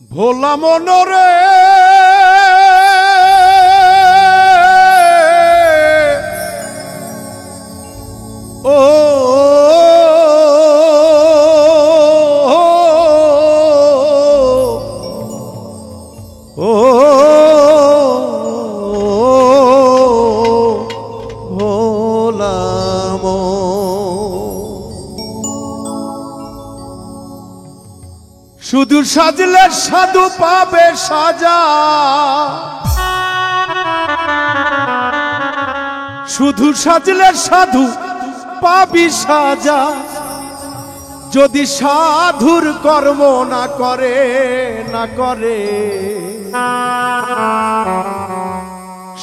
ভোলা মনরে ও ও ভোলা শুধু সাজলে সাধু পাবে সাজা, শুধু সাজলে সাধু পাবি সাজা, যদি সাধুর কর্ম না করে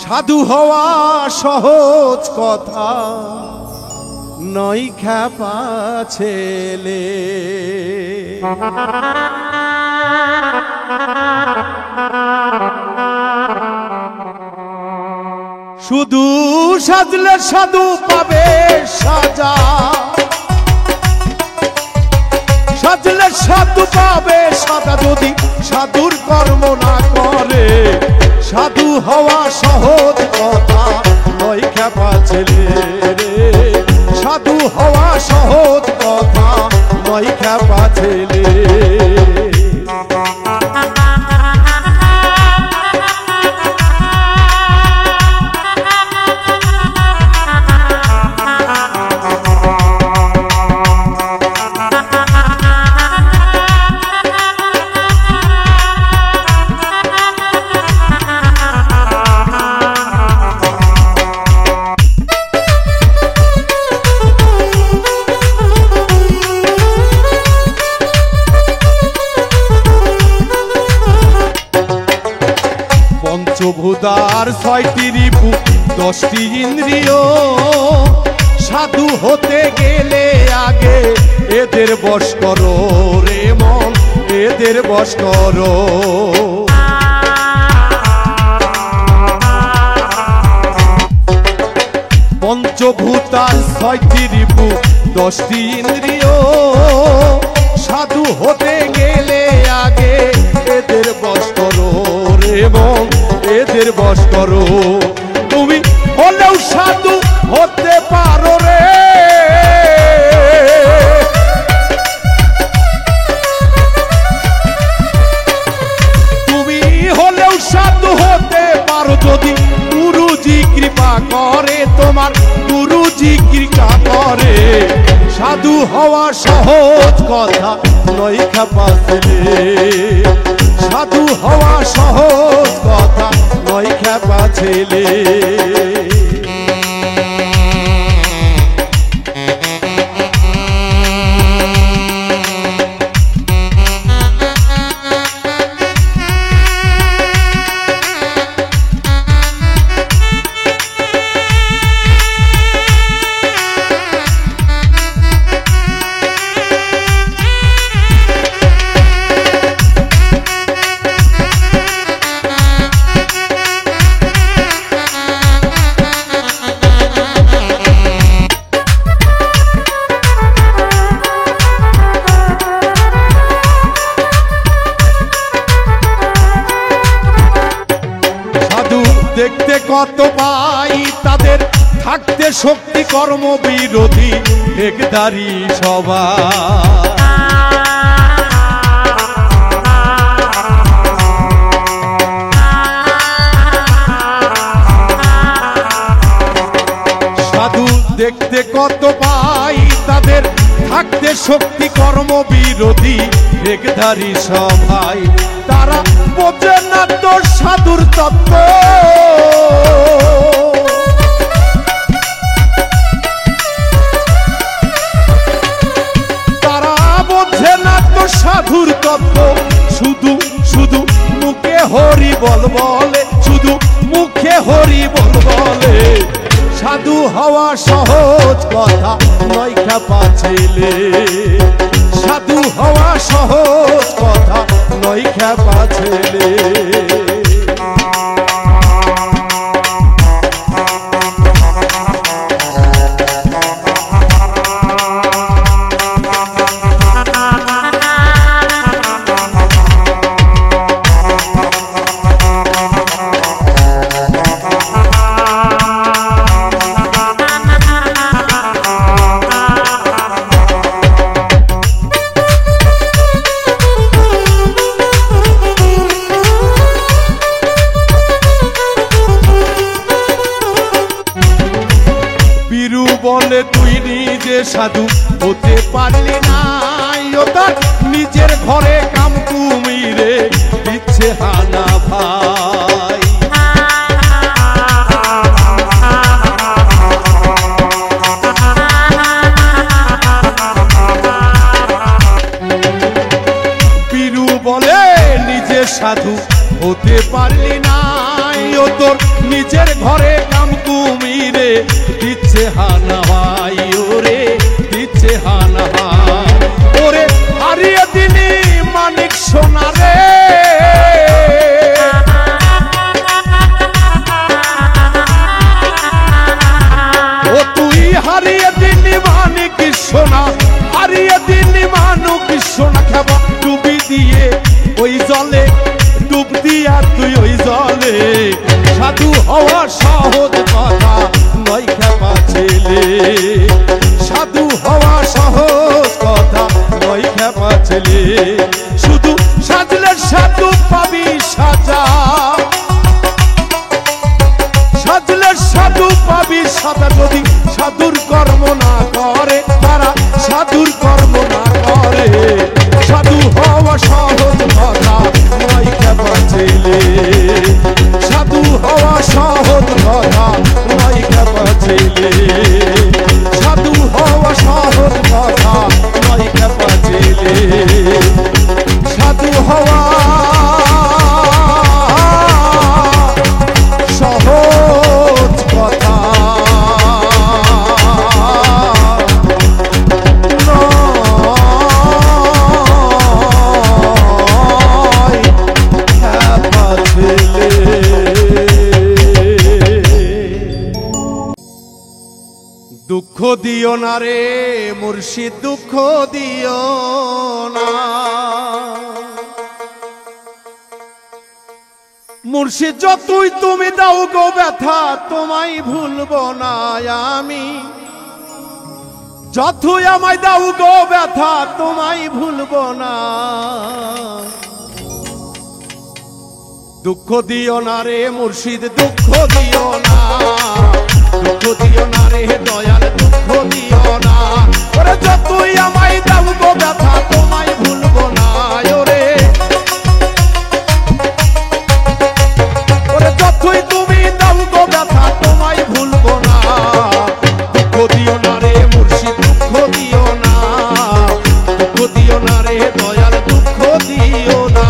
সাধু হওয়া সহজ কথা নয় খ্যাপা ছেলে। শুধু সাজলে সাধু পাবে সাজা, সাজলে সাধু পাবে সাজা, যদি সাধুর কর্ম না করে সাধু হওয়া সহজ কথা নয় খ্যাপা ছেলে রে। সাধু হওয়া সহজ কথা নয় খ্যাপা ছেলে। পঞ্চভূতার ছয়টি রিপু 10টি ইন্দ্রিয়, সাধু হতে গেলে আগে এদের বশ করো রে মন, এদের বশ করো। পঞ্চভূতার 6টি রিপু 10টি ইন্দ্রিয়, সাধু হতে গেলে আগে এদের বশ করো রে মন, এদের বশ করো। তুমি হলেও সাধু হতে পারো রে, তুমি হলেও সাধু হতে পারো যদি গুরুজি কৃপা করে, তোমার গুরুজি কৃপা করে। সাধু হওয়া সহজ কথা নয় খ্যাপা ছেলে, সাধু হওয়া সহজ কথা নয় খ্যাপা ছেলে। দেখতে কত পাই তাদের থাকতে শক্তি কর্ম বিরোধী একদারি সবাই। সাধু দেখতে কত পাই তাদের থাকতে শক্তি কর্ম বিরোধী একদারি সবাই। তারা বোঝে না তো সাধুর তত্ত্ব, তারা বোঝে না তো সাধুর তত্ত্ব। শুধু শুধু মুখে হরি বল বলে, শুধু মুখে হরি বল বলে। সাধু হওয়া সহজ কথা নয় খ্যাপা ছেলে, সাধু হওয়া সহজ কথা নয় খ্যাপা ছেলে। সাধু হতে পারলি না, ও তার নিজের ঘরে কাম কুমিরে দিচ্ছে হানা ভাই। পীরু বলে নিজের সাধু হতে পারলি না, ও তোর নিজের ঘরে কাম কুমিরে দিচ্ছে হানা ভাই, ওরে দিচ্ছে হানা ভাই। ওরে হারিয়ে দিলি মানিক সোনা রে, ও তুই হারিয়ে দিলি মানিক সোনা, হারিয়ে দিলি মানিক সোনা। খাবা ডুবি দিয়ে ওই জলে, ডুব দিয়া তুই ওই জলে। সাধু হওয়া সহজ কথা নয় খেপা ছেলে, সাধু হওয়া সহজ কথা নয় খেপা ছেলে। শুধু সাজলে সাধু পাবি সাজা, সাজলে সাধু পাবি সাজা। যদি সাধুর কর্ম না করে তারা, সাধুর কর্ম না করে। সাধু হওয়া সহজ কথা নয় খেপা ছেলে, সাধু হওয়া সহজ কথা নয় খেপা ছেলে, সাধু হওয়া সহজ কথা নয় খেপা ছেলে, সাধু হওয়া সহজ কথা নয় খেপা ছেলে। দুঃখ দিও না রে মুর্শিদ, দুঃখ দিও না। মুর্শিদ যতই তুমি দাও গো ব্যথা, তোমায় ভুলবো না আমি। যতই আমায় দাও গো ব্যথা, তোমায় ভুলবো না। দুঃখ দিও না রে মুর্শিদ, দুঃখ দিও না, দুঃখ দিও না রে দয়াল, দুঃখ দিও না। ওরে যতই আমায় দাও গো ব্যথা, তোমায় ভুলবো না। ওরে ওরে যতই তুমি দাও গো ব্যথা, তোমায় ভুলবো না। দুঃখ দিও না রে মুর্শিদ, দুঃখ দিও না, দুঃখ দিও না রে দয়াল, দুঃখ দিও না।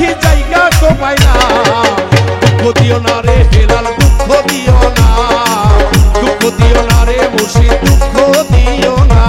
দেখি জায়গা তো পাই না। দুঃখ দিও না রে হেলাল, দুঃখ দিও না, দুঃখ দিও না রে মুর্শিদ, দুঃখ দিও না।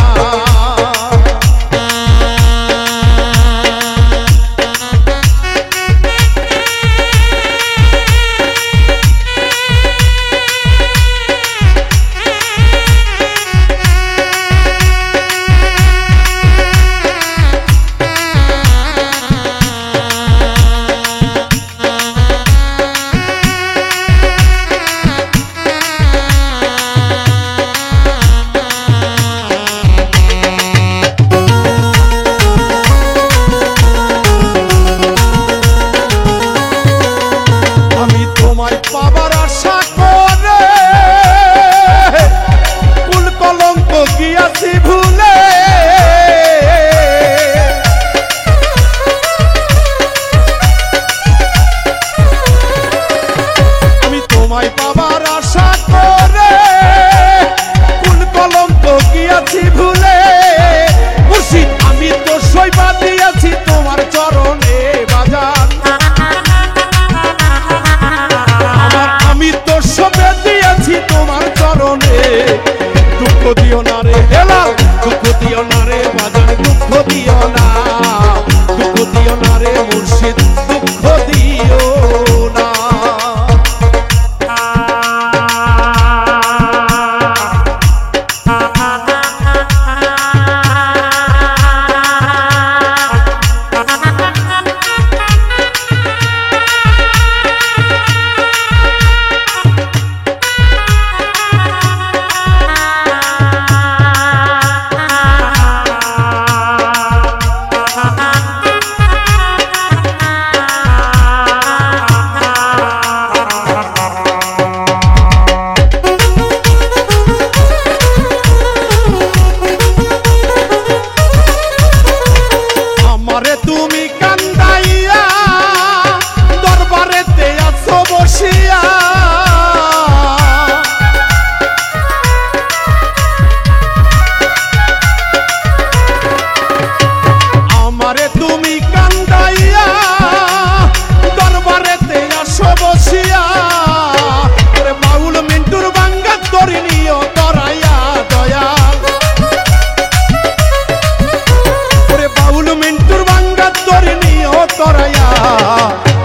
দুঃখ দিও না রে হেলাল, দুঃখ দিও না রে বাজান, দুঃখ দিও না, দুঃখ দিও না রে মুর্শিদ, দুঃখ দিও না।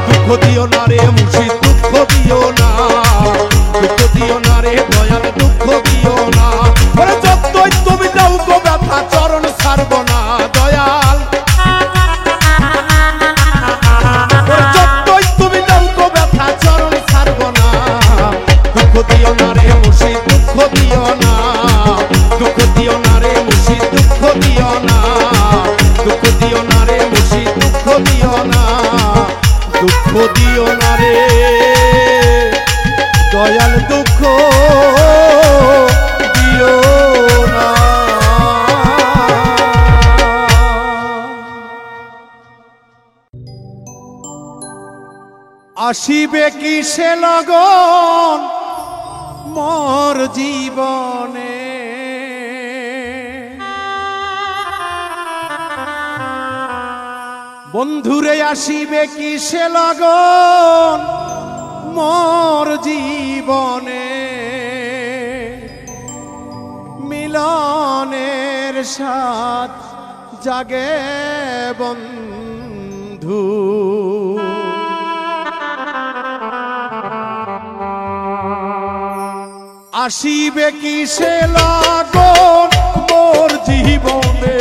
দুঃখ দিও না রে মুর্শিদ, দুঃখ দিও না, দুঃখ দিও না রে দয়াল, দুঃখ দিও না। ওরে যতই তুমি দাও গো ব্যথা, চরণ ছাড়ব না দয়াল। ওরে যতই তুমি দাও গো ব্যথা, চরণ ছাড়ব না। দুঃখ দিও না রে মুর্শিদ, দুঃখ দিও না, দুঃখ দিও না রে মুর্শিদ, দুঃখ দিও না, দুঃখ দিও না রে মুর্শিদ, দুঃখ দিও না, দুঃখ দিও না রে দয়াল, দুঃখ দিও না। আসিবে কি সে লগন মোর জীবনে, বন্ধুরে আসিবে কি সে লগন মোর জীবনে, মিলনের সাথ জাগে বন্ধু। আসিবে কি সে লগন মোর জীবনে,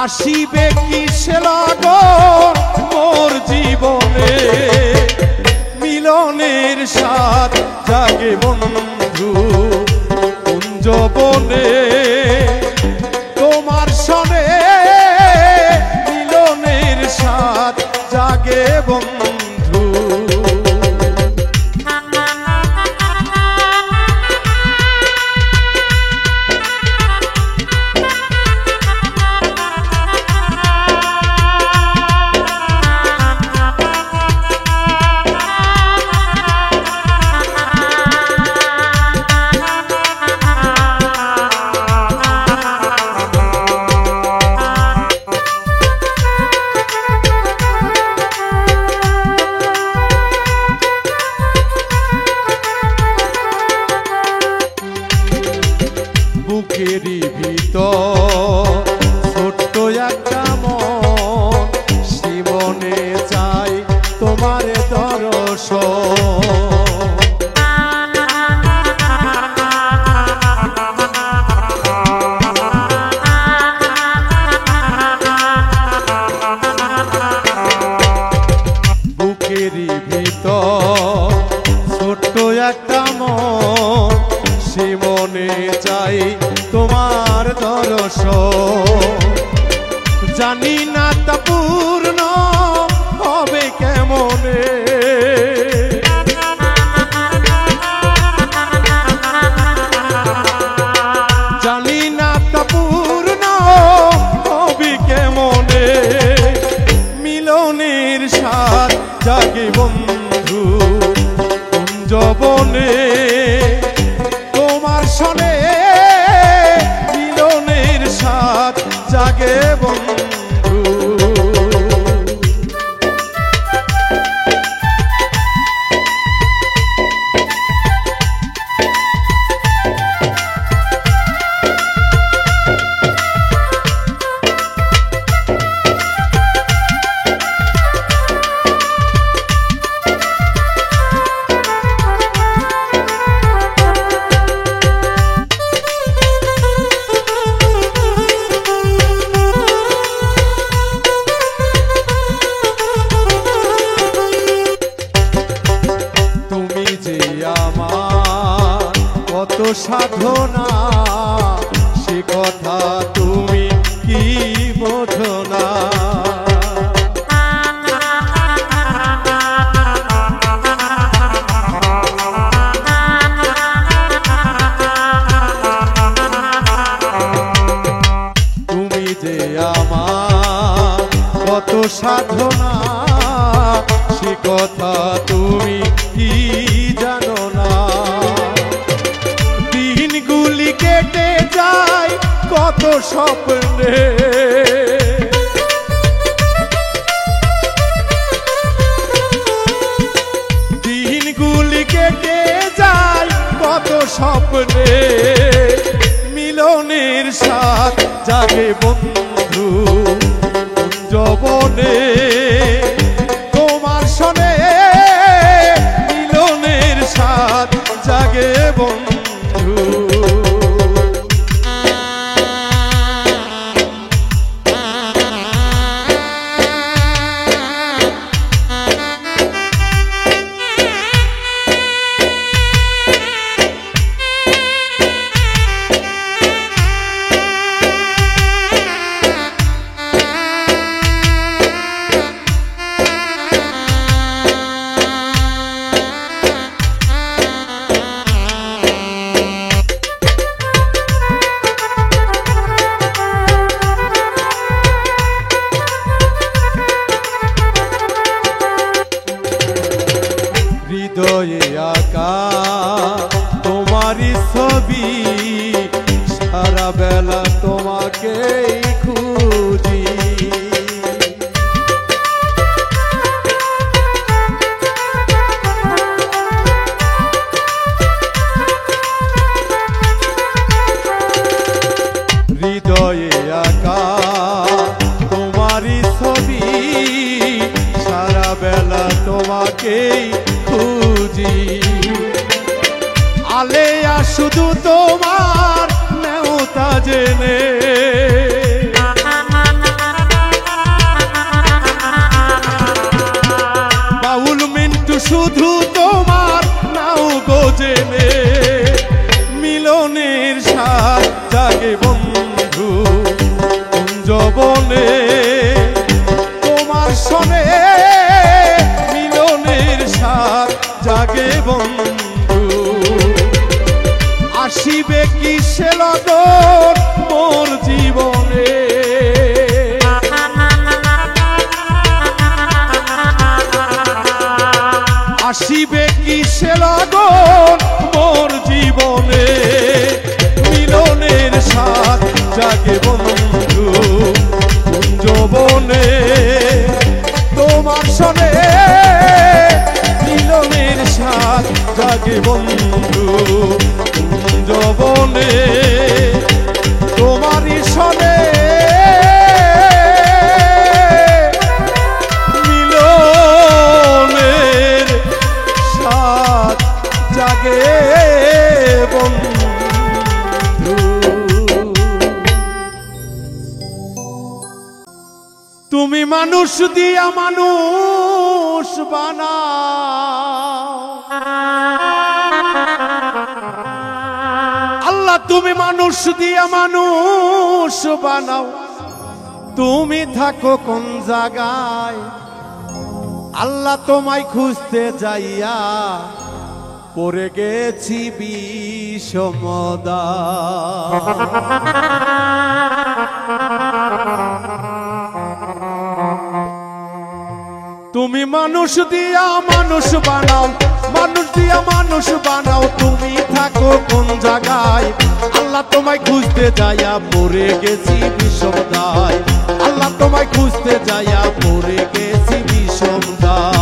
আসিবে কি সে লগন মোর জীবনে, মিলনের সাথ জাগে বন্ধু কুঞ্জবনে। তোমার সনে মিলনের সাথ জাগে বন্ধু। জাগে বন্ধু কুঞ্জবনে তোমার সনে মিলনের স্বাদ জাগে বন্ধু। কত সাধনা সে কথা তুমি কি বোঝো না। তুমি যে আমার কত সাধনা সে কথা তুমি কি জানো না। দিনগুলি কেটে যায় কত স্বপ্নে, দিনগুলি কেটে যায় কত স্বপ্নে মিলনের স্বাদ জাগে বন্ধু কুঞ্জবনে তোমার সনে মিলনের স্বাদ জাগে বন্ধু। হৃদয়ে আঁকা তোমারই ছবি সারা বেলা তোমাকেই খুঁজি। হৃদয়ে আঁকা তোমারই ছবি সারা বেলা তোমাকেই খুঁজি। আলেয়া শুধু তোমার নেওতা জেনে বাউল মিন্টু শুধু তোমার নাও গো জেনে মিলনের স্বাদ জাগে বন্ধু কুঞ্জবনে তোমার সনে মিলনের স্বাদ জাগে বন্ধু। আসিবে কি সে লগন মোর জীবনে, আসিবে কি সে লগন মোর জীবনে মিলনের স্বাদ জাগে বন্ধু কুঞ্জবনে তোমার সনে মিলনের স্বাদ জাগে বন্ধু কুঞ্জবনে তোমারই সনে মিলনের স্বাদ জাগে বন্ধু। তুমি মানুষ দিয়া মানুষ বানাও আল্লাহ, তুমি মানুষ দিয়া মানুষ বানাও। তুমি থাকো কোন জায়গায় আল্লাহ তোমায় খুঁজতে যাইয়া পড়ে গেছি বিষমদা। তুমি মানুষ দিয়া মানুষ বানাও, মানুষ দিয়া মানুষ বানাও, তুমি থাকো কোন জায়গায়? আল্লাহ তোমায় খুঁজতে যাইয়া পড়ে গেছি বিষম দায়, আল্লাহ তোমায় খুঁজতে যাইয়া পড়ে গেছি বিষম দায়।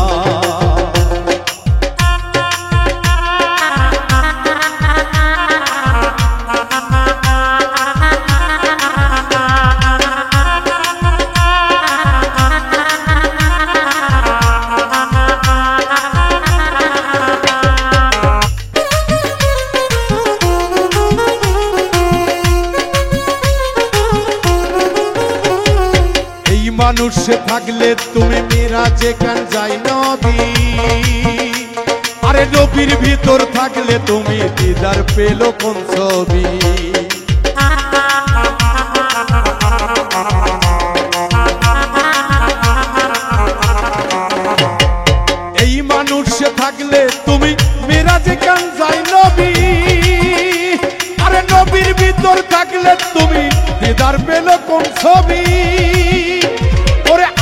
মানুষে থাকলে তুমি মিরাজে কেন যাই নবী? আরে নবীর ভিতর থাকলে তুমি দিদার পেল কোন ছবি? এই মানুষে থাকলে তুমি মিরাজে কেন যাই নবী? আরে নবীর ভিতর থাকলে তুমি দিদার পেল কোন ছবি?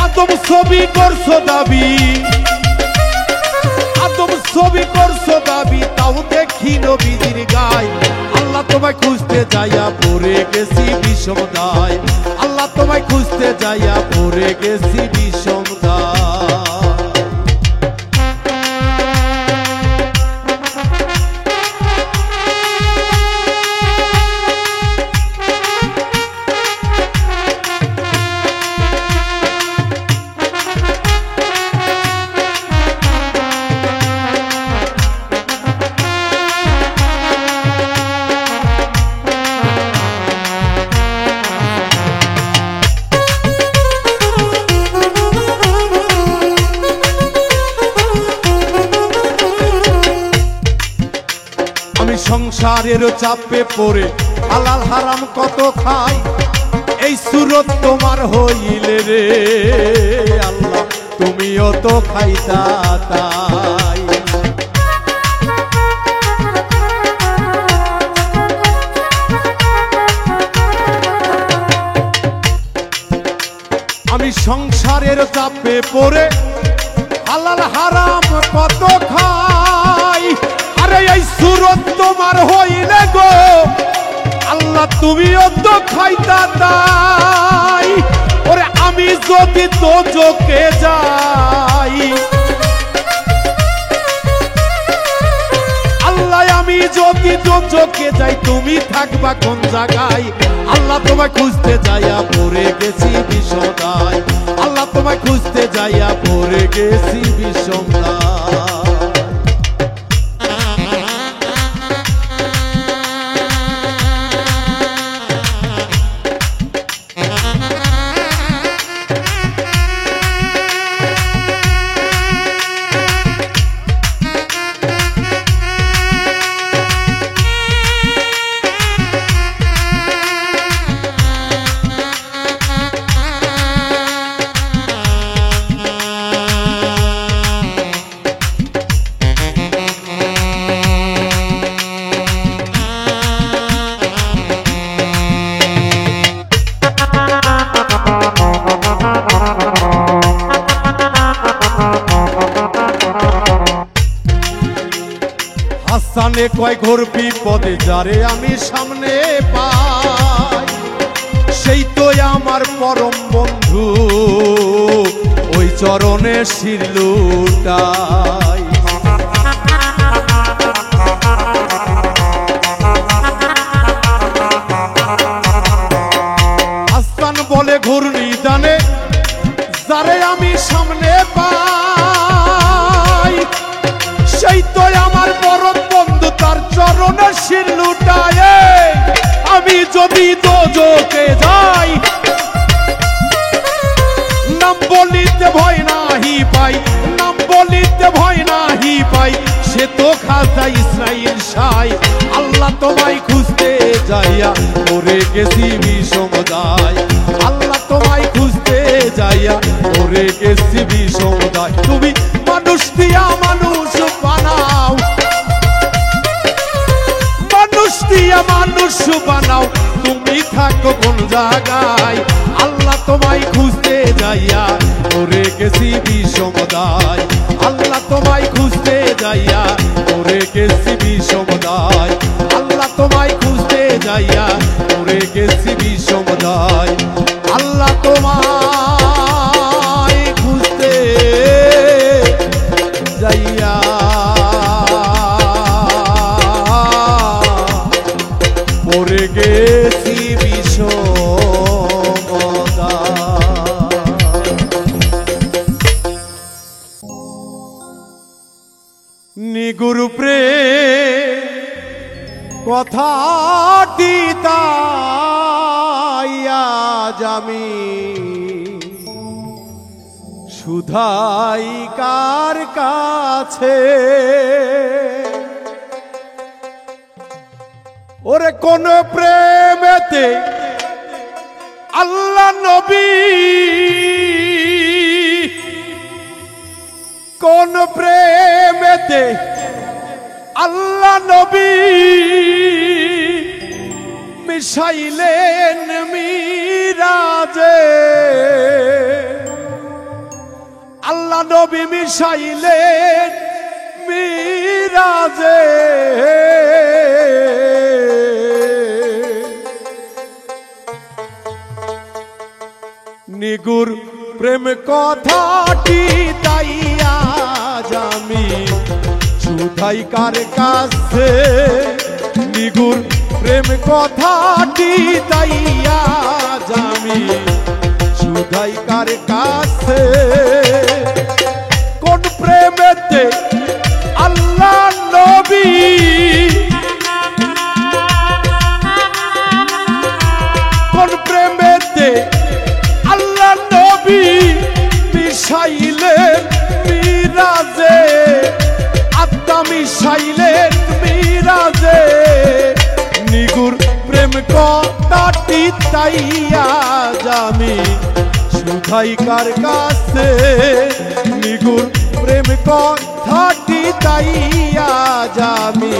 আদম ছবি করছো দাবি, আদম ছবি করছো দাবি, তাও দেখি নবীজির গায়। আল্লাহ তোমায় খুঁজতে যাইয়া পড়ে গেছি বিষম দায়, আল্লাহ তোমায় খুঁজতে যাইয়া পড়ে গেছি বিষম দায়। সংসারের চাপে পড়ে হালাল হারাম কত খাই, এই সুরত তোমার হইলে রে আল্লাহ তুমিও তো খাইতা তাই। আমি সংসারের চাপে পড়ে হালাল হারাম কত খাই, আরে এই সুরত তোমার হইলে গো আল্লাহ তুমিও তো খাইতা তাই। ওরে আমি যদি দোজখে যাই, আল্লাহ আমি যদি দোজখে যাই, তুমি থাকবা কোন জায়গায়? আল্লাহ তোমায় খুঁজতে যাইয়া পড়ে গেছি বিষম দায়, আল্লাহ তোমায় খুঁজতে যাইয়া পড়ে গেছি বিষম দায়। হাসানে কয় ঘোর বিপদে যারে আমি সামনে পাই, সেই তো আমার পরম বন্ধু, ওই চরণে শির লুটাই। হাসান বলে ঘোর নিদানে যারে আমি সামনে পাই, সেই তো আমার পরম বন্ধু, তার চরণে শির লুটায়। আমি যদি দোজখে যাই, নাম বলিতে ভয় নাহি পাই, নাম বলিতে ভয় নাহি পাই, সে তো খাজা ইসরাইল সাই। আল্লাহ তোমায় খুঁজতে যাইয়া পড়ে গেছি বিষম দায়, আল্লাহ তোমায় খুঁজতে যাইয়া পড়ে গেছি বিষম দায়। তুমি মানুষ দিয়া মানুষ বানাও, মানুষ দিয়া মানুষ বানাও, তুমি থাকো কোন জায়গায়? আল্লাহ তোমায় খুঁজতে যাইয়া পড়ে গেছি বিষম দায়। আল্লাহ তোমায় খুঁজতে যাইয়া পড়ে গেছি বিষম দায়। আল্লাহ তোমায় খুঁজতে যাইয়া পড়ে গেছি বিষম দায়। আল্লাহ তোমায় খুঁজতে যাইয়া পড়ে গেছি বিষম দায়। নিগুর প্রেম কথাটি তাই আজ আমি শুধাই কার কাছে। ওরে কোন প্রেমেতে আল্লাহ নবী, কোন প্রেমেতে আল্লাহ নবী মিশাইলেন মিরাজে। আল্লাহ নবী মিশাইলেন মিরাজে। নিগুর প্রেম কথাটি তাই আজ আমি শুধাই কার কাছে। নিগুর প্রেম কথাটি তাই আজ আমি শুধাই কার কাছে। কোন প্রেমেতে আল্লাহ নবী, কোন প্রেমেতে আল্লাহ নবী মিশাইলেন মিরাজে। আত্মা মিশাইলেন মিরাজে। নিগুর প্রেম কথাটি তাই আজ আমি শুধাই কার কাছে। নিগুর প্রেম কথাটি তাই আজ আমি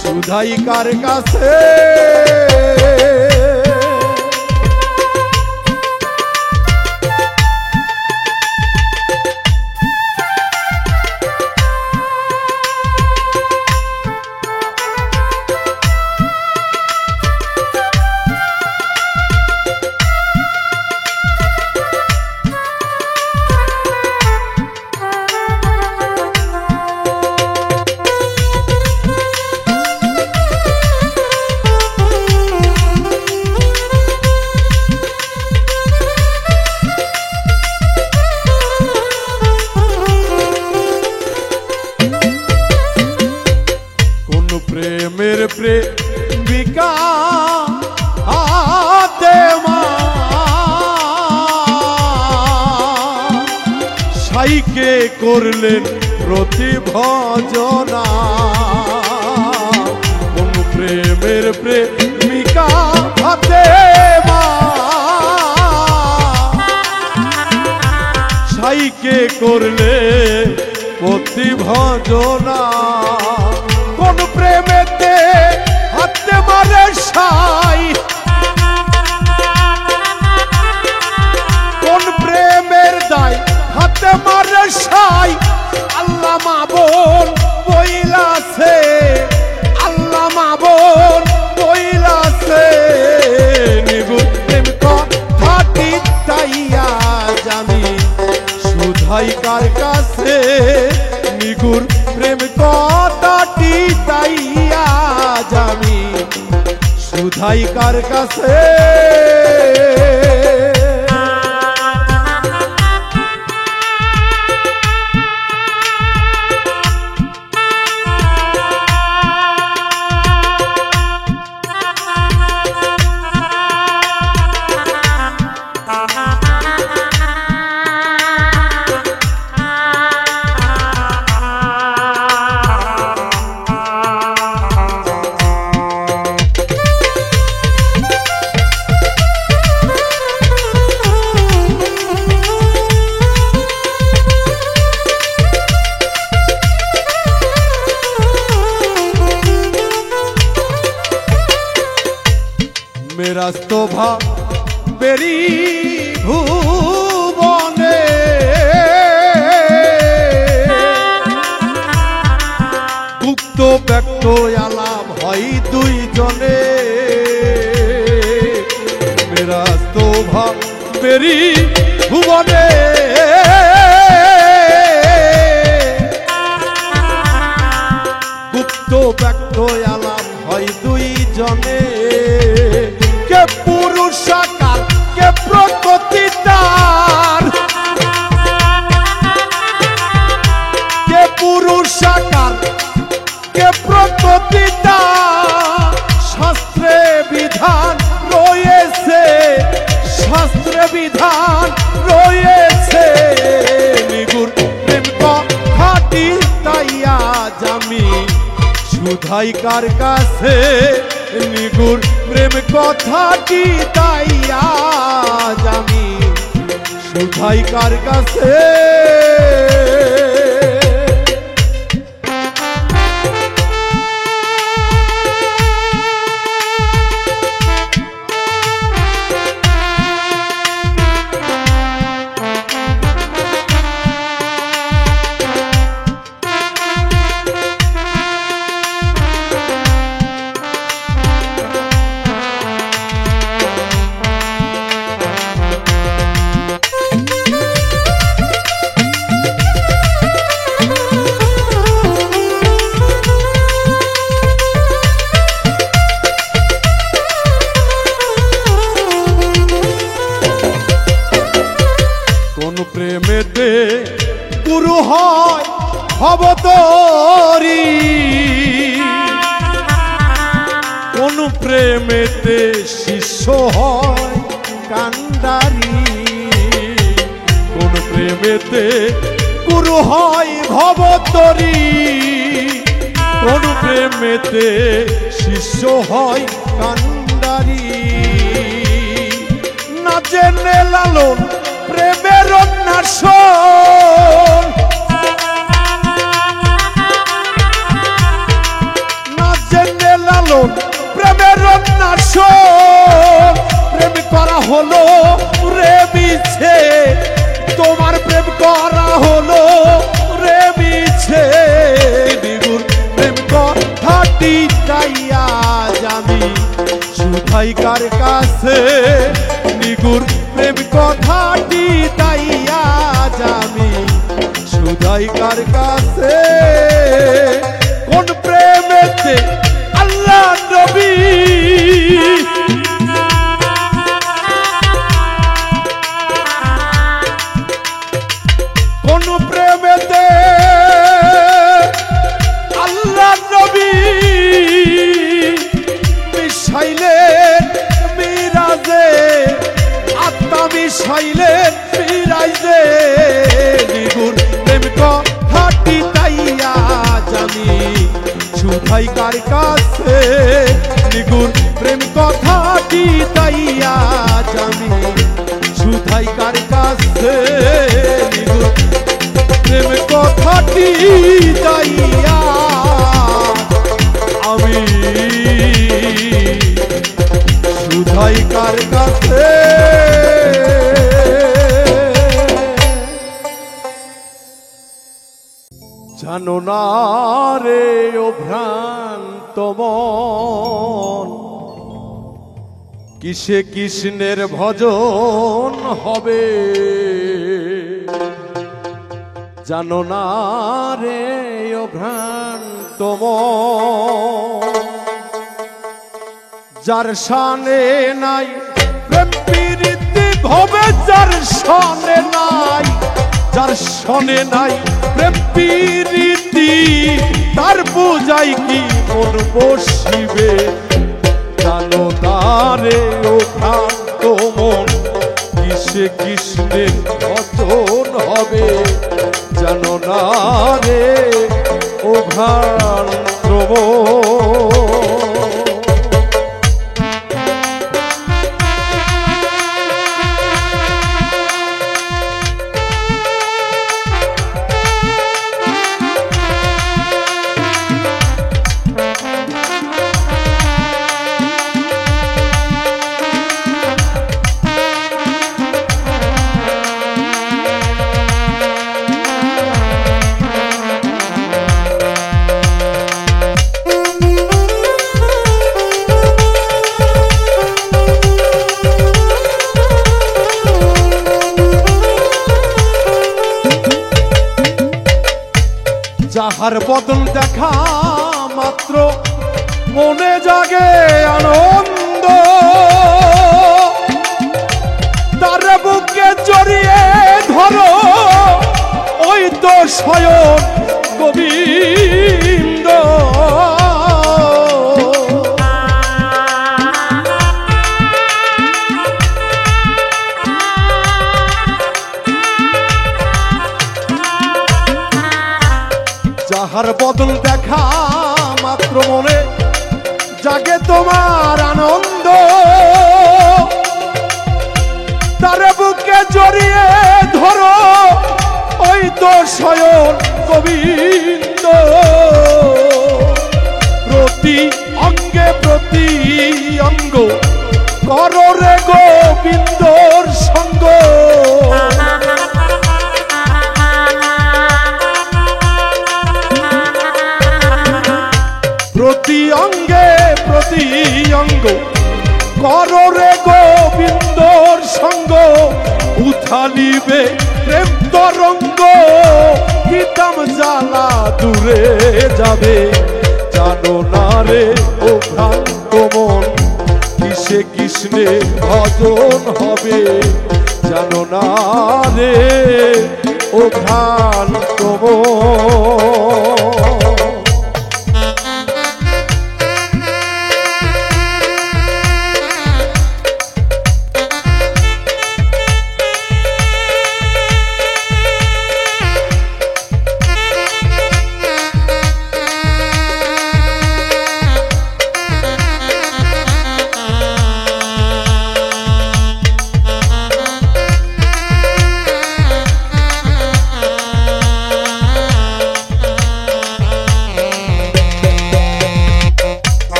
শুধাই কার কাছে। প্রেমের প্রেমিকা হাতে মা সাইকে করলেন প্রতিভজনা। কোন প্রেমের প্রেমিকা হাতে মা সাইকে করলে প্রতিভজনা। কোন প্রেমেতে হাতে মারে সাই, কোন প্রেমের দায় হাতে মারে সাই। আল্লাহ মাবন বইলাছে, আল্লাহ মাবন বইলাছে। নিগুর প্রেম কথাটি তাই আজ আমি শুধাই কার কাছে। নিগুর প্রেম কথাটি তাই আজ আমি শুধাই কার কাছে। মেরাস্তভা বেরি ভুবনে আলাপ হয় দুইজনে মেরাজ তো ভাবেরি ভুবনে গুপ্ত ব্যক্ত আলাপ হয় দুইজনে কে পুরুষ আকার কে প্রকৃতি তার কে পুরুষ আকার কে প্রকৃতি তার শাস্ত্রে বিধান রয়েছে শাস্ত্রে বিধান রয়েছে নিগুর প্রেম কথাটি তাই আজ আমি শুধাই কার কাছে নিগুর প্রেম কথাটি তাই আজ আমি শুধাই কার কাছে প্রেমেতে গুরু হয় ভবতরী কোন প্রেমেতে শিষ্য হয় কান্ডারি কোন প্রেমেতে গুরু হয় ভবতরী কোন প্রেমেতে শিষ্য হয় কান্ডারি না জেনে লালন প্রেমের নাশন না জেনে লালন প্রেমের নাশন প্রেম করা হলো রে মিছে তোমার প্রেম করা হলো রে মিছে নিগুর প্রেম কথাটি তাই আজ আমি শুধাই কার কাছে নিগুর প্রেম কথাটি তাই আজ আমি শুধাই কার কাছে কোন প্রেমেতে আল্লাহ নবী কোন প্রেমেতে আল্লাহ নবী মিশাইলেন মিরাজে আত্মা মিশাইলেন মিরাজে নিগুর প্রেম কথাটি তাই আজ আমি শুধাই কার কাছে নিগুর প্রেম কথাটি তাই আজ আমি শুধাই কার কাছে নিগুর প্রেম কথাটি তাই আজ আমি শুধাই কার কাছে জানো না রে ও ভ্রান্ত মন কিসে কৃষ্ণের ভজন হবে জানো না রে ও ভ্রান্ত মন যার শানে নাই প্রেম প্রীতি হবে যার শানে নাই যার শানে নাই প্রেম প্রীতি তার পূজাই কি মন বসিবে জানো না রে ও ভ্রান্ত মন কিসে কৃষ্ণের ভজন হবে জানো না রে ও ভ্রান্ত মন যাহার বদন দেখা মাত্র মনে জাগে আনন্দ, তার বুকে জড়িয়ে ধরো ওই তো স্বয়ং গোবিন্দ। যাহার বদন দেখা মাত্র মনে জাগে তোমার আনন্দ, তার বুকে জড়িয়ে ধরো ওই তো স্বয়ং গোবিন্দ। প্রতি অঙ্গে প্রতি অঙ্গ করো রে গোবিন্দর সঙ্গ, প্রতি অঙ্গে প্রতি অঙ্গ করো রে গোবিন্দর সঙ্গ। উথালিবে প্রেম তরঙ্গ, গীতাম জ্বালা দূরে যাবে। জানো না রে ও ভ্রান্ত মন, কিসে কৃষ্ণে ভজন হবে। জানো না রে ও ভ্রান্ত মন।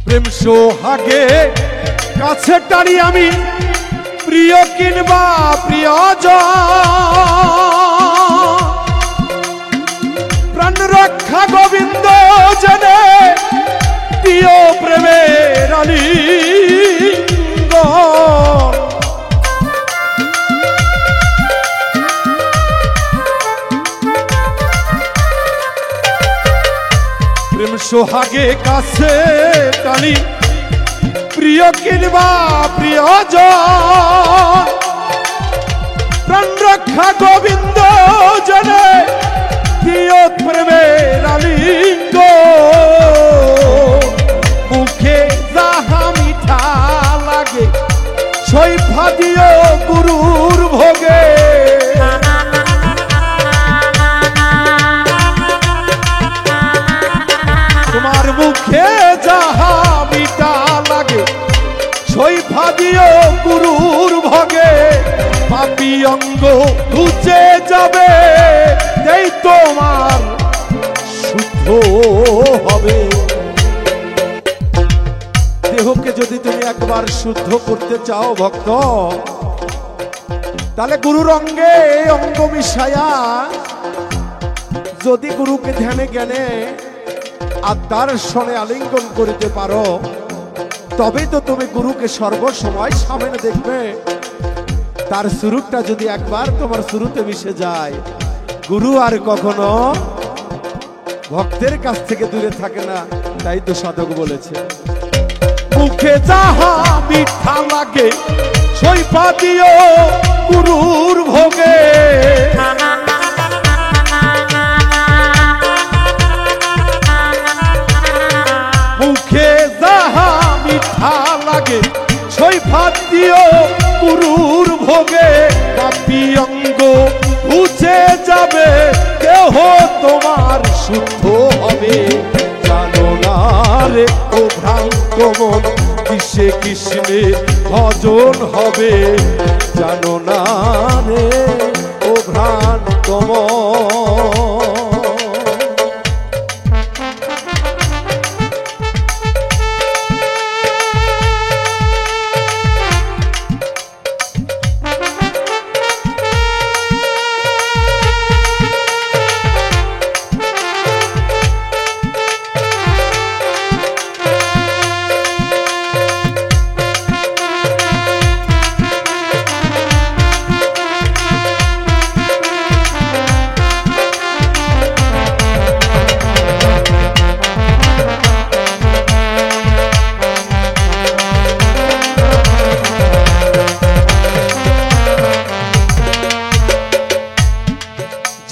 প্রেম সোহাগে কাছে টানি আমি, প্রিয় কিংবা প্রিয়জন, প্রাণ রক্ষা গোবিন্দ জেনে দিও প্রেমের আলিঙ্গন। প্রেম সোহাগে কাছে টানি, প্রিয় কিংবা প্রিয়জন, প্রাণ রক্ষা গোবিন্দ জনে দিও প্রেমের আলিঙ্গ। মুখে যাহা মিঠা লাগে সৈফা দিও গুরুর ভোগে। তোমার মুখে যাহা মিঠা লাগে সৈফা দিও গুরুর ভোগে। পাপী অঙ্গ ঘুচে যাবে, এই তোমার শুদ্ধ হবে। দেহকে যদি তুমি একবার শুদ্ধ করতে চাও ভক্ত, তাহলে গুরুর অঙ্গে অঙ্গ মিশায়া যদি গুরুকে ধ্যানে জ্ঞানে আর দর্শনে আলিঙ্গন করিতে পারো, তবেই তো তুমি গুরুকে সর্বসময় সামনে দেখবে। তার সুরুটা যদি একবার তোমার সুরুতে মিশে যায়, গুরু আর কখনো ভক্তের কাছ থেকে দূরে থাকে না। তাই তো সাধক বলেছে, মুখে যাহা মিঠা লাগে সৈফা দিও গুরুর ভোগে। মুখে যাহা মিঠা লাগে সৈফা দিও গুরুর ভোগে। পাপী অঙ্গ ঘুচে যাবে, দেহ তোমার শুদ্ধ হবে। জানো না রে ও ভ্রান্ত মন, কিসে কৃষ্ণে ভজন হবে। জানো না রে ও ভ্রান্ত মন।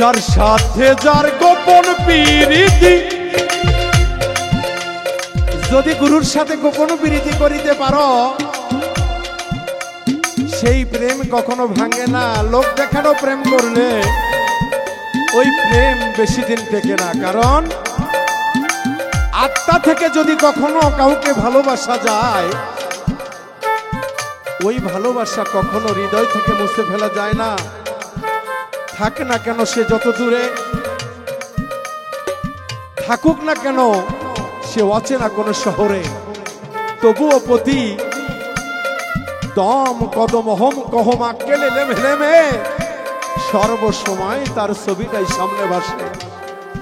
যার সাথে যার গোপন প্রীতি, যদি গুরুর সাথে গোপন প্রীতি করিতে পারো সেই প্রেম কখনো ভাঙে না। লোক দেখানো প্রেম করলে ওই প্রেম বেশি দিন টেকে না, কারণ আত্মা থেকে যদি কখনো কাউকে ভালোবাসা যায় ওই ভালোবাসা কখনো হৃদয় থেকে মুছে ফেলা যায় না। থাকে না কেন সে যত দূরে থাকুক না কেন, সে অচেনা কোনো শহরে, তবুও প্রতি দম কদম হম কহম আক্কেলে লেমে লেমে সর্বসময় তার ছবিটাই সামনে ভাসে।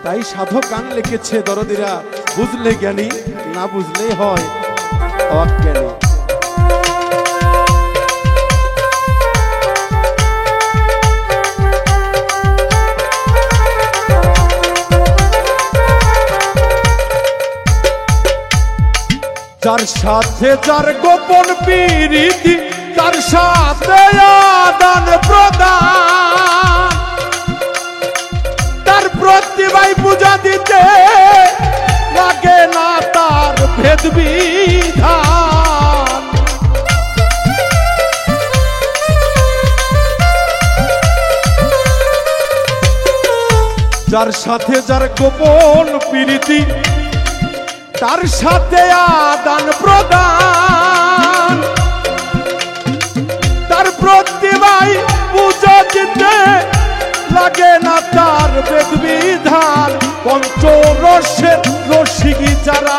তাই সাধক গান লিখেছে দরদিরা, বুঝলে জ্ঞানী, না বুঝলেই হয় অজ্ঞানী। যার সাথে যার গোপন প্রীতি, তার সাথে আদান প্রদান, তার প্রতিভায় পূজা দিতে লাগে না তার ভেদ বিধান। যার সাথে যার গোপন প্রীতি, তার সাথে আদান প্রদান, তার প্রতিভায় পূজা দিতে লাগে না তার বেদ বিধান। পঞ্চরসের রসিক যারা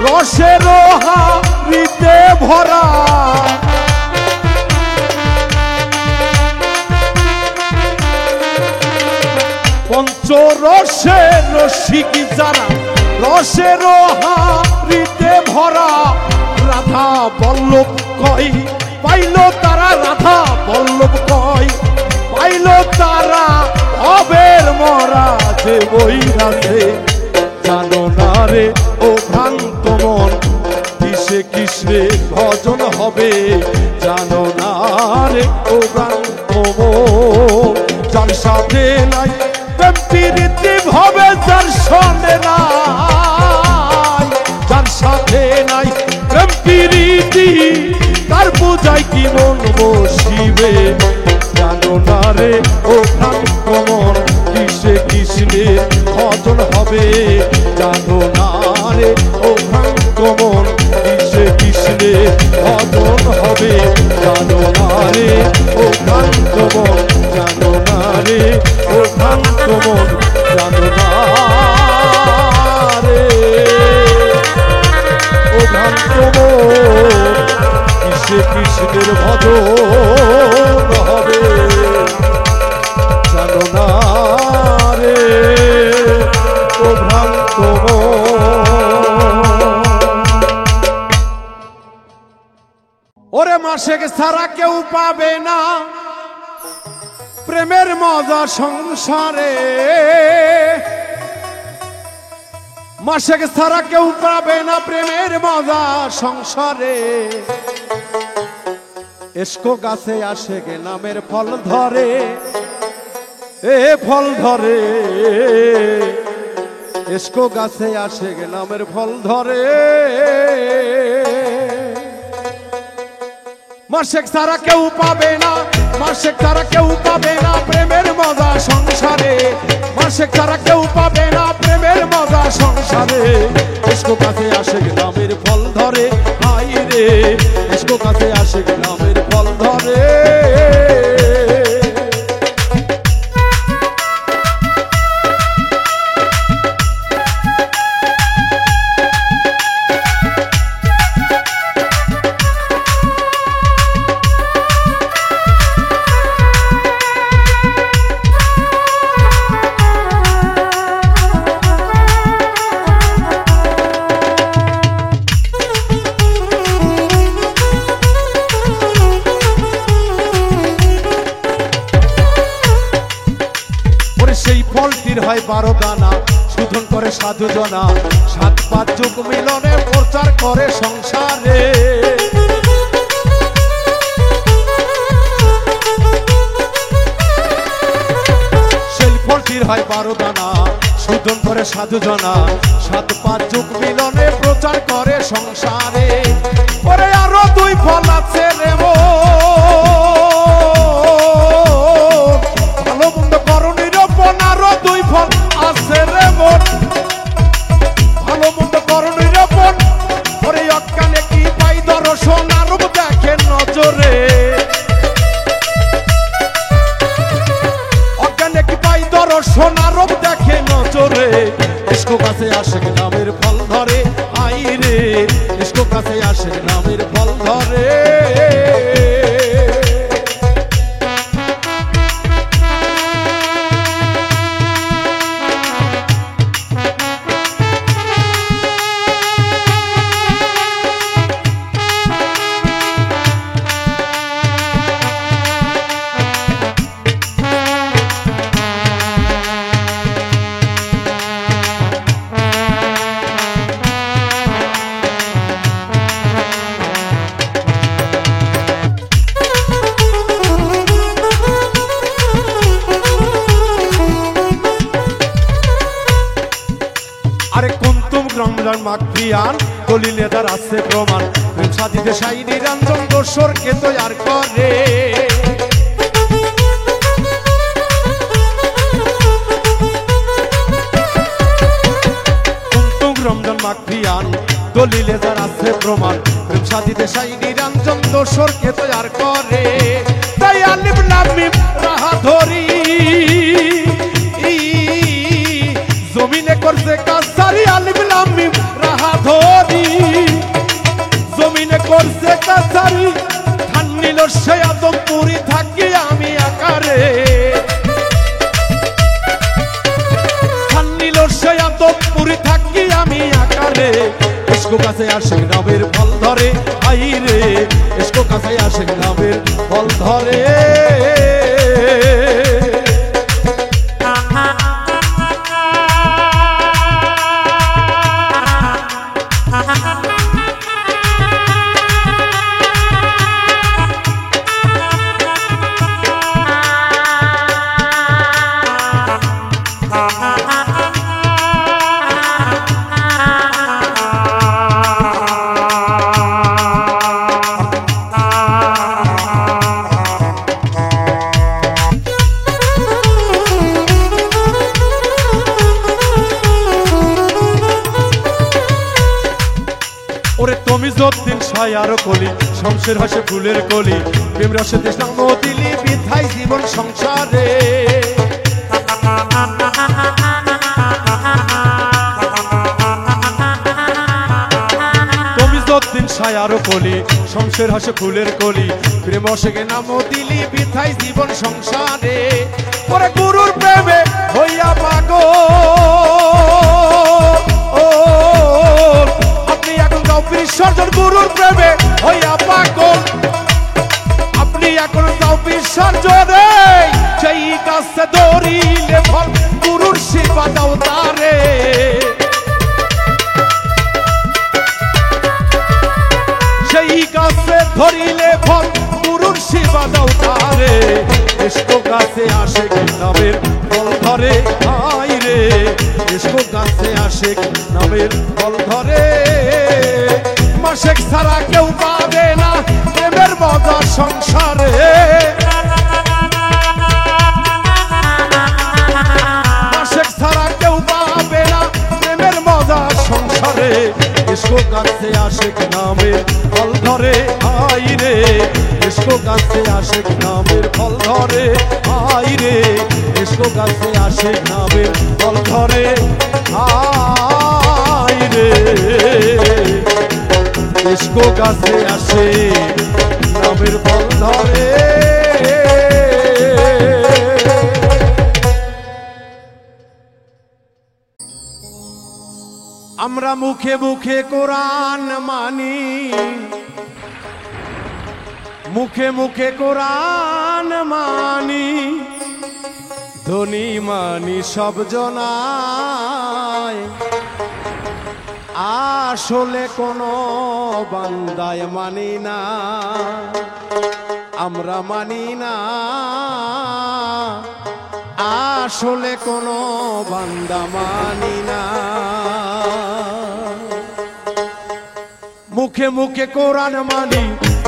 রসের হাড়িতে ভরা, পঞ্চরসের রসিক যারা রসের হাড়িতে ভরা, রাধা বল্লভ কয় পাইল তারা, রাধা বল্লভ কয় পাইল তারা, ভবের মরা যে বৈরাতে। জানো না রে ও ভ্রান্ত মন, কিসে কিসে ভজন হবে, জানো না রে ও ভ্রান্ত মন। যার সাথে নাই প্রেম প্রীতি ভবে, যার সঙ্গে নাই, যার সাথে নাই প্রেম প্রীতি, তার পূজায় কি মন বসিবে। জানো না রে ও ভ্রান্ত মন, কিসে কিসে ভজন হবে, জানো না রে ও ভ্রান্ত মন, কিসে কিসে ভজন হবে, জানো না রে ও ভ্রান্ত মন, জানো না রে ও ভ্রান্ত মন, জানো না রে ও ভ্রান্ত মন, কিসে কৃষ্ণের ভজন হবে, জানো না রে ও ভ্রান্ত মন। ওরে মাসেক ছাড়া কেউ পাবে না প্রেমের মজা সংসারে, মাসেক ছাড়া কেউ পাবে না প্রেমের মজা সংসারে। এসকো গাছে আসে গে নামের ফল ধরে, এ ফল ধরে, এসকো গাছে আসে গে নামের ফল ধরে। মাসেক ছাড়া কেউ পাবে না, মাসেক ছাড়া কেউ পাবে না প্রেমের মজা সংসারে, মাসেক ছাড়া কেউ পাবে না প্রেমের মজা সংসারে। এসকো কাছে আসে গে নামের ফল ধরে, হাই রে এসকো কাছে আসে গে নামের ফল ধরে। সেই ফলটির হয় 12 দানা, শোধন করে সাধু জনা, 7-5 যুগ মিলনে প্রচার করে সংসারে। সেই ফলটি মন্দির হয় 12 দানা সুদন করে সাধু জনা 7-5 যুগ মিলনে প্রচার করে সংসারে পরে আরো 2 ফল আছে রে ভালো মন্দ করো নিরূপণ আরো 2 ফল আছে রে মন ভালো মন্দ করো নিরূপণ পরে অজ্ঞানে কি পাই দর্শন আরো দেখে নজরে অজ্ঞানে কি পাই দর্শন আরো দেখে নজরে ইস্কো কাছে আশেক নামের ফল ধরে আই রে ইস্কো কাছে আশেক নামের ফল ধরে আরে কুন্তুম গ্রামজান মাকফিয়ান দলিলে তার আছে প্রমাণ প্রেম সাধিতে সাই নিরঞ্জন দোসরকে তো আর করে কুন্তুম গ্রামজান মাকফিয়ান দলিলে তার আছে প্রমাণ প্রেম সাধিতে সাই নিরঞ্জন দোসরকে তো আর করে তাই আলিফ লাম মিম রাহা ধরি জমিনে করছে কাছারি আলিফ লাম মিম রাহা ধরি জমিনে করছে কাছারি ধান নিল সে আদমপুরি থাকি আমি আকারে ধান নিল সে আদমপুরি থাকি আমি আকারে ইস্কো কাছে আশেক নামের ফল ধরে আই রে ইস্কো কাছে আশেক নামের ফল ধরে ওরে তুমি যতদিন ছায়ার কলি শমশের হাসে ফুলের কলি প্রেম রসে দেশলাম দিলি বিধাই জীবন সংসারে তুমি যতদিন ছায়ার কলি শমশের হাসে ফুলের কলি প্রেম রসে নাম দিলি বিধাই জীবন সংসারে ওরে গুরুর প্রেমে হইয়া পাগল বিসর্জন গুরুর প্রেমে হইয়া পাগল আপনি এখন যাও বিসর্জনে সেই কাছে ধরিলে ফল গুরুর সেবা দাও তারে সেই কাছে ধরিলে ফল গুরুর সেবা দাও তারে ইস্কো কাছে আশেক নামের ফল ধরে আই রে ইস্কো কাছে আশেক নামের ফল ধরে মাসেক ছাড়া কেউ পাবে না প্রেমের মজা সংসারে মাসেক ছাড়া কেউ পাবে না প্রেমের মজা সংসারে ইস্কো কাছে আশেক নামের ফল ধরে আই রে ইস্কো কাছে আশেক নামের ফল ধরে আই রে ইস্কো কাছে আশেক নামের ফল ধরে আই রে ইস্কো কাছে আসে নামের ফল ধরে আমরা মুখে মুখে কোরআন মানি মুখে মুখে কোরআন মানি ধনী মানি সব জনায় আসলে কোনো বান্দায় মানি না আমরা মানি না আসলে কোনো বান্দা মানি না। মুখে মুখে কোরআন মানি,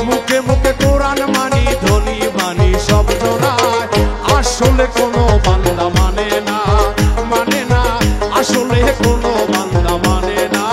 মুখে মুখে কোরআন মানি, ধনী মানি সব জোড়ায়, আসলে কোনো বান্দা মানে না, মানে না, আসলে কোনো বান্দা মানে না।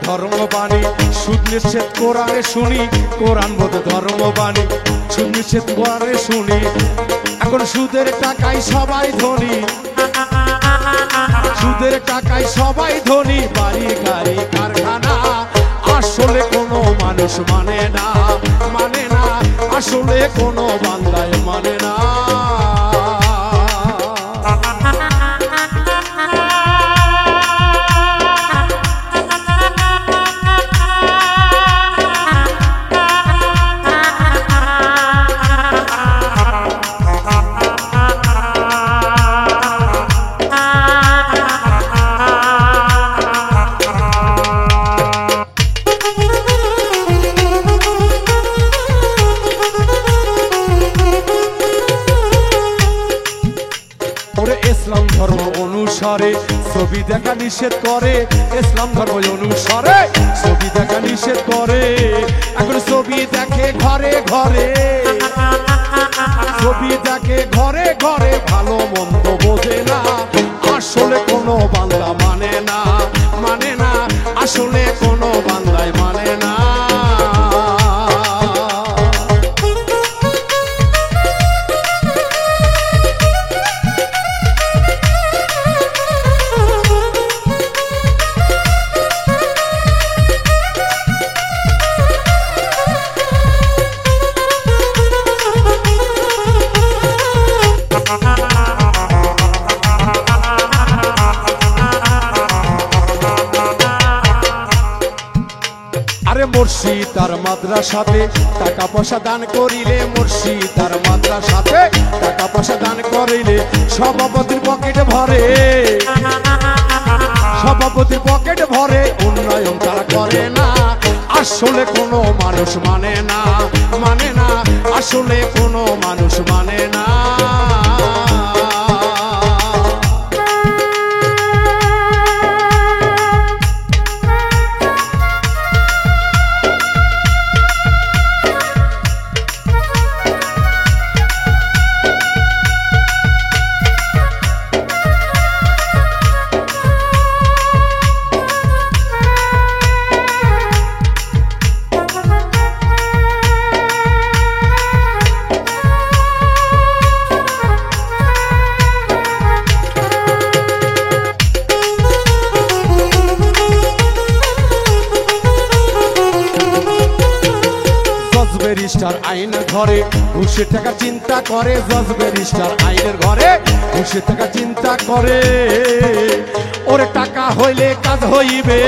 ধর্মবাণী সুদ নিষেধ কোরআনে শুনি, কোরআন বোধ ধর্মবাণী সুদ নিষেধ কোরআনে শুনি। এখন সুদের টাকায় সবাই ধনী, সুদের টাকায় সবাই ধনী, বাড়ি গাড়ি কারখানা, আসলে কোনো মানুষ মানে না, মানে না, আসলে কোনো বান্দায় মানে না। ইসলাম ধর্ম অনুসারে ছবি দেখা নিষেধ করে, ইসলাম ধর্ম অনুসারে ছবি দেখা নিষেধ করে। এখন ছবি দেখে ঘরে ঘরে, ছবি দেখে ঘরে ঘরে, ভালো মন্দ বোঝে না, আসলে কোনো বান্দা মানে না, মানে না, আসলে কোনো বান্দায় মানে না। আরে মুর্শিদ আর মাদ্রাসাতে টাকা পয়সা দান করিলে, মুর্শিদ আর মাদ্রাসাতে টাকা পয়সা দান করিলে, সভাপতির পকেট ভরে, সভাপতির পকেট ভরে, উন্নয়ন তারা করে না, আসলে কোনো মানুষ মানে না, মানে না, আসলে কোনো মানুষ মানে না। ব্যারিস্টার আইন ঘরে ঘুষে টাকা চিন্তা করে, জজ ব্যারিস্টার আইনের ঘরে ঘুষে টাকা চিন্তা করে। ওরে টাকা হইলে কাজ হইবে,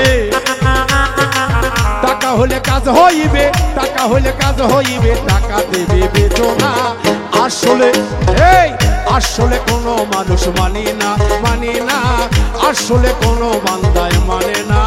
টাকা হলে কাজ হইবে, টাকা হলে কাজ হইবে, টাকা দেবে বেতনা, আসলে এই আসলে কোনো মানুষ মানি না, মানি না, আসলে কোনো বান্দায় মানে না।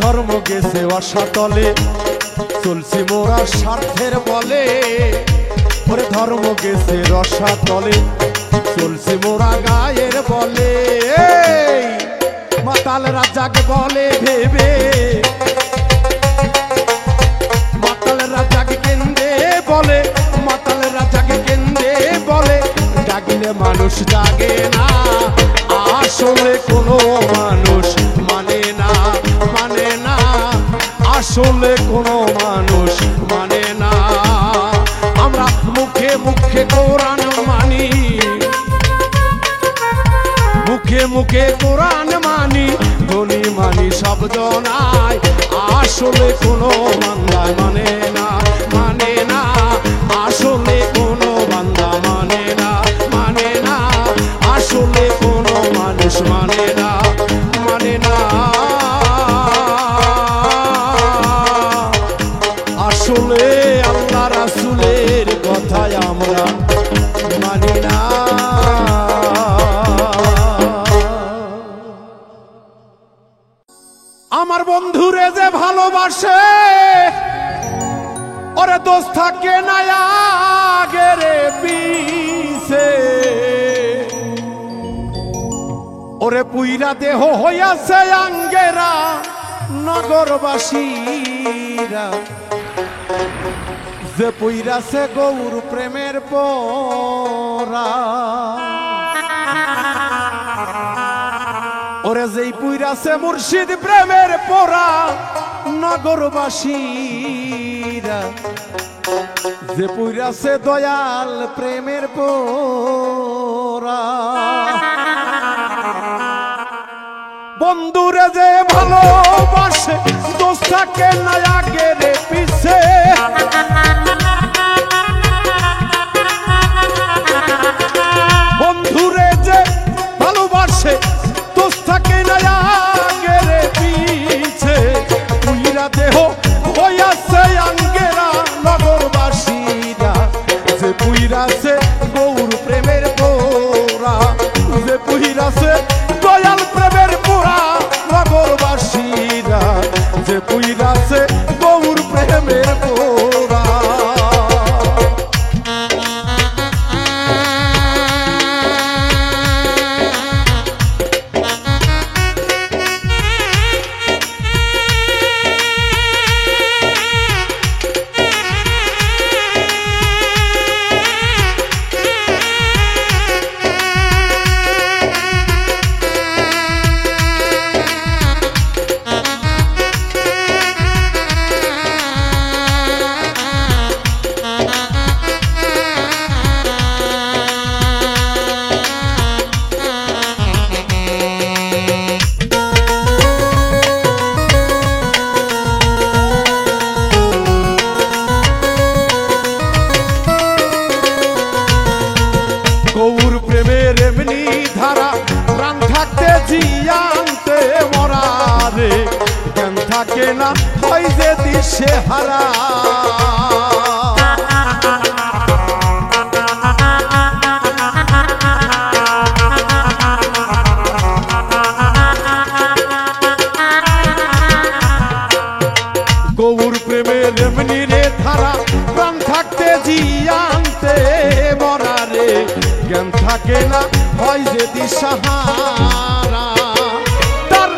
ধর্ম গেছে অসাতলে, চলছি মোরা স্বার্থের বলে, ওরে ধর্ম গেছে রসাতলে, চলছি মোরা গায়ের বলে। মাতাল রাজাক বলে ভেবে, মাতাল রাজাক কেন্দে বলে, মাতাল রাজাক কেন্দে বলে, ডাকিলে মানুষ জাগে না, আসলে কোনো মানুষ মানে না, মানে না, আসলে কোনো মানুষ মানে না। আমরা মুখে মুখে কোরআন মানি, মুখে মুখে কোরআন মানি, ধনী মানি সব জনায়, আসলে কোনো বান্দা মানে না, মানে না, আসলে কোনো বান্দা মানে না, মানে না, আসলে কোনো মানুষ মানে না, মানে না, আসলে আল্লাহ রাসূলের কথায় আমরা মানি না। আমার বন্ধুরে যে ভালোবাসে, ওরে দোস্ত থাকে না আগেরে পিছে, ওরে পুইরা দেহ হইয়াছে আঙ্গেরা নগরবাসীরা, যে পুইরাছে গৌর প্রেমের পরা, ওরে যেই পুইরাছে মুর্শিদ প্রেমের পরা নগরবাসীরা, যে পুইরাছে দয়াল প্রেমের পরা। বন্ধুরে যে ভালোবাসে দোস্ত থাকে না আগের পিছে, বন্ধুরে যে ভালোবাসে দোস্ত থাকে না আগের পিছে, পুইরা দেহ হইয়াছে আঙ্গেরা নগরবাসীরা, যে পুইরাছে গৌর প্রেমের পোরা, যে পুইরাছে দয়াল প্রেমের পোরা নগরবাসীরা, যে পুইরাছে গৌর প্রেমের পোরা। জিয়ান্তে মরারে জ্ঞান থাকে না হয় যে দিশে হারা, গৌর প্রেমের এমনি রে ধারা, প্রাণ থাকতে জিয়ান্তে মরারে জ্ঞান থাকে না হয় যে দিশাহারা। তার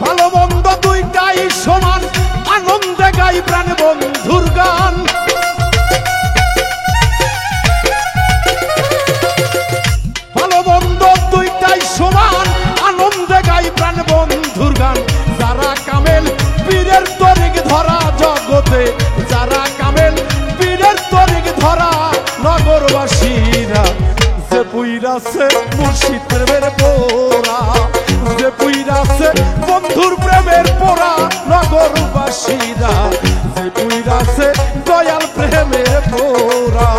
ভালো মন্দ দুইটাই সমান, আনন্দে গাই প্রাণ বন্ধুর গান, ভালো মন্দ দুইটাই সমান, আনন্দে গাই প্রাণ বন্ধুর গান। যারা কামেল পীরের তরিক ধরা জগতে, যারা কামেল পীরের তরিক ধরা নগরবাসীরা, যে পুইরাছে মুর্শিদ প্রেমের পোরা, যে পুইরাছে বন্ধুর প্রেমের পোরা নগরবাসীরা, যে পুইরাছে দয়াল প্রেমের পোরা।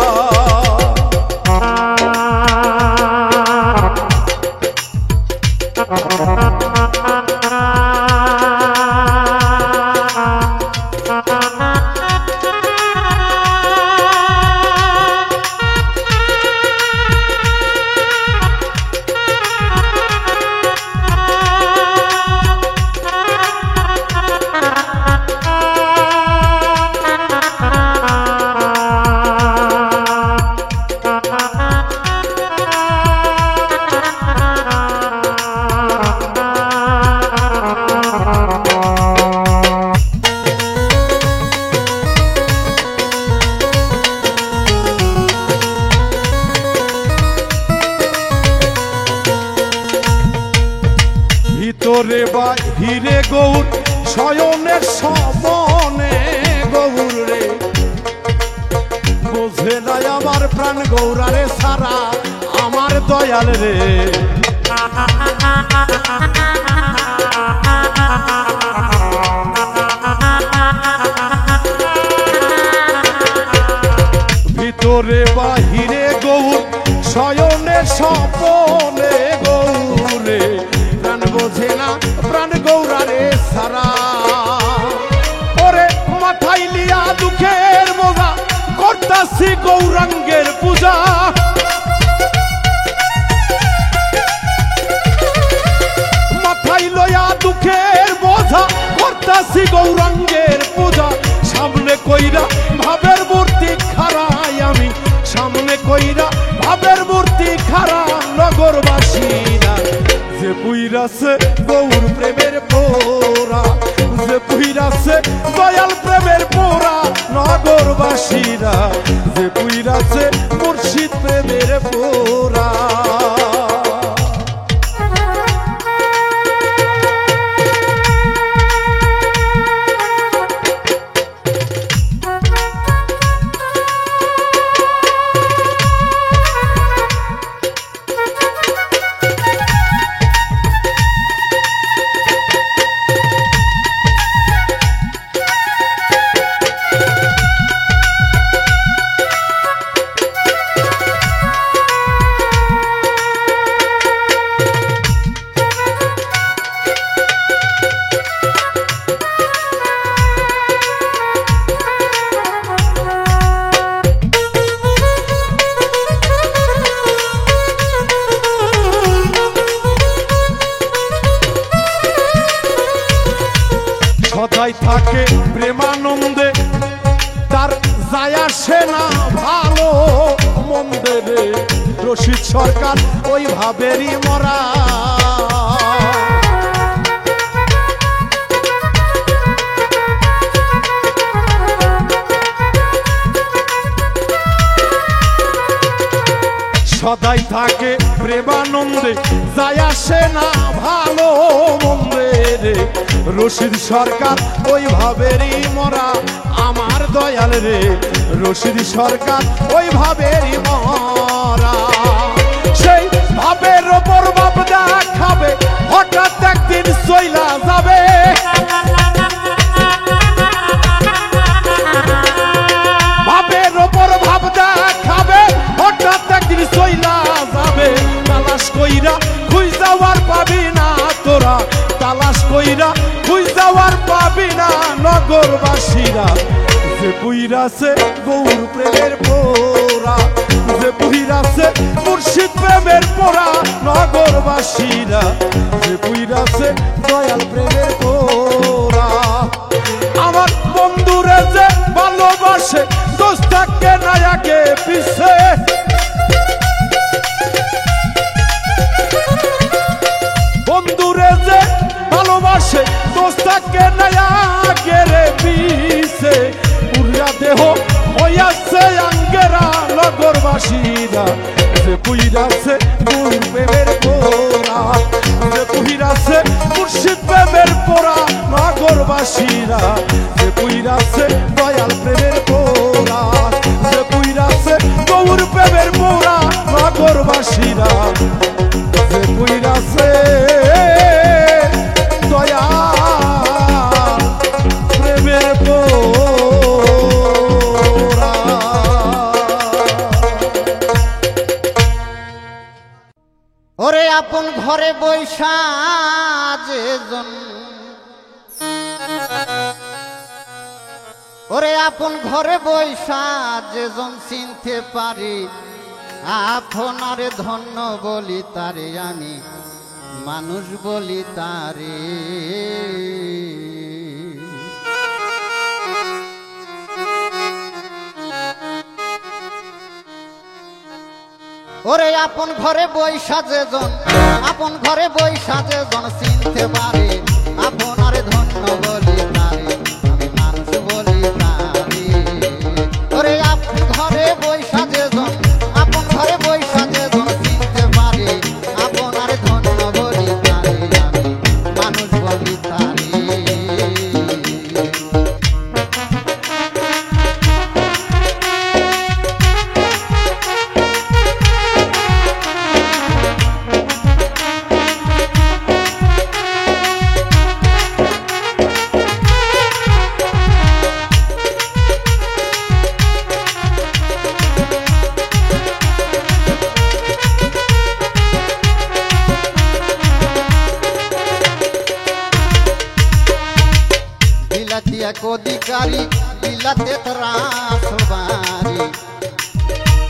বাহিরে গৌর শয়নের সমনে গৌর রে বোঝে নাই আমার প্রাণ গৌরারে সারা আমার দয়াল রে ভিতরে বাহিরে গৌর শয়নে স্বপনে গৌরে প্রাণ বোঝে না প্রাণ গৌরারে সারা ওরে মাথায় লিয়া দুঃখের বোঝা করতাছি গৌরাঙ্গের পূজা মাথায় লয়া দুঃখের বোঝা করতাছি গৌরাঙ্গের পূজা সামনে কইরা ভাবের মূর্তি খাড়াই আমি সামনে কইরা ভাবের মূর্তি খাড়া নগরবাসীরা যে পুইরাছে গৌর প্রেমের পোরা যে পুইরাছে দয়াল প্রেমের পোরা নগরবাসীরা যে পুইরাছে মুর্শিদ প্রেমের পোরা সদাই থাকে প্রেমানন্দে তার যায় আসে না ভালো মন্দে রে রশিদ সরকার ওই ভাবেরই মরা সদাই থাকে প্রেমানন্দে যায় আসে না ভালো মন্দে রে রশিদ সরকার ওই ভাবেরই মরা আমার দয়াল রে রশিদ সরকার ওই ভাবেরই মরা সেই ভাবের ওপর বাপ দেখাবে হঠাৎ একদিন চইলা যাবে ভাবের ওপর ভাব দেখাবে হঠাৎ একদিন চইলা যাবে তালাশ কইরা খুঁজ যাওয়ার পাবি না তোরা তালাশ কইরা খুঁজ যাওয়ার পাবি না নগরবাসীরা যে পুইরাছে গৌর প্রেমের পোরা যে পুইরাছে মুর্শিদ প্রেমের পোরা নগরবাসীরা যে পুইরাছে দয়াল প্রেমের পোরা আমার বন্ধুরে যে ভালোবাসে দোস্তাকে নায়াকে পিছে বন্ধুরে যে ভালোবাসে দোস্তাকে নায়াকে রে পিছে পুরা দেহ হইয়াছে আঙ্গেরা নগরবাসীরা যে পুইরাছে গৌর প্রেমের পোরা যে পুইরাছে মুর্শিদ প্রেমের পোরা নগরবাসীরা যে পুইরাছে দয়াল প্রেমের পোরা যে পুইরাছে গৌর প্রেমের পোরা নগরবাসীরা যে পুইরাছে দয়াল প্রেমের পোরা ওরে আপন ঘরে বৈশা যেজন ওরে আপন ঘরে বৈশা যেজন চিনতে পারি আপনারে ধন্য বলি তারে আমি মানুষ বলি তারে ওরে আপন ঘরে বৈশা যেজন আপন ঘরে বৈশা যেজন চিনতে পারে আপনারে ধন্য বলি তারে আমি মানুষ বলি তারে ওরে আপন ঘরে বৈশা যেজন আপন ঘরে বৈশা যেজন চিনতে পারে আপনারে ধন্য বলি তারে আমি মানুষ বলি তারে অধিকারী বিলাতে তারা সবারি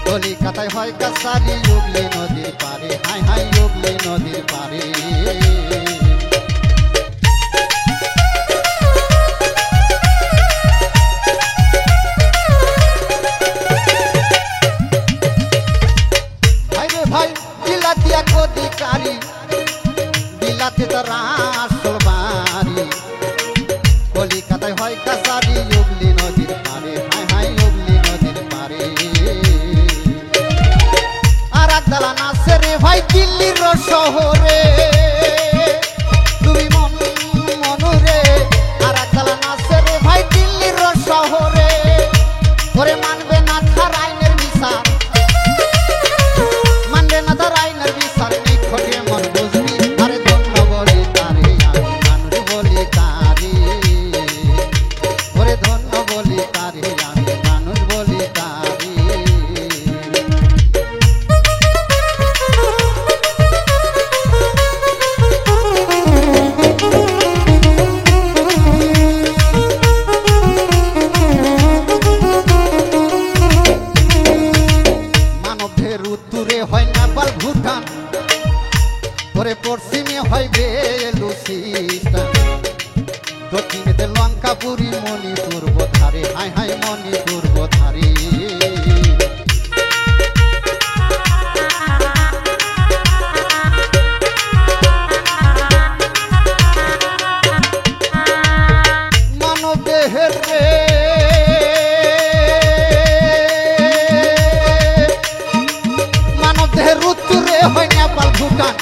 কলিকাতায় হয় কাছারি হুগলি নদীর পারে হাই হাই হুগলি নদীর পারে ভাই রে ভাই বিলাতি এক অধিকারী বিলাতে তারা সবারি কলিকাতায় হয় কাছারি হুগলি নদীর পারে হাই হাই হুগলি নদীর পারে আর একদালা নাচে রে ভাই দিল্লির শহরে তুমি মনুরে আর একদালা নাচে রে ভাই দিল্লির শহরে ওরে মানবে না তার আইনের বিচার মানবে না তার আইনের বিচার নিখটে মন বুঝবি আরে ধন্য বলি তারে আমি মানুষ বলি তারে ওরে ধন্য বলি তারে আমি মানুষ বলি তারে মানবের উত্তরে হয় নেপাল ভুটান ওরে পশ্চিমে হয় বেলুচিস্তান দক্ষিণেতে লঙ্কা পুরী মণিপুর ধারে হাই হাই মণিপুর ধারে মানব দেহের রে মানব দেহের উত্তরে হয় নেপাল ভুটান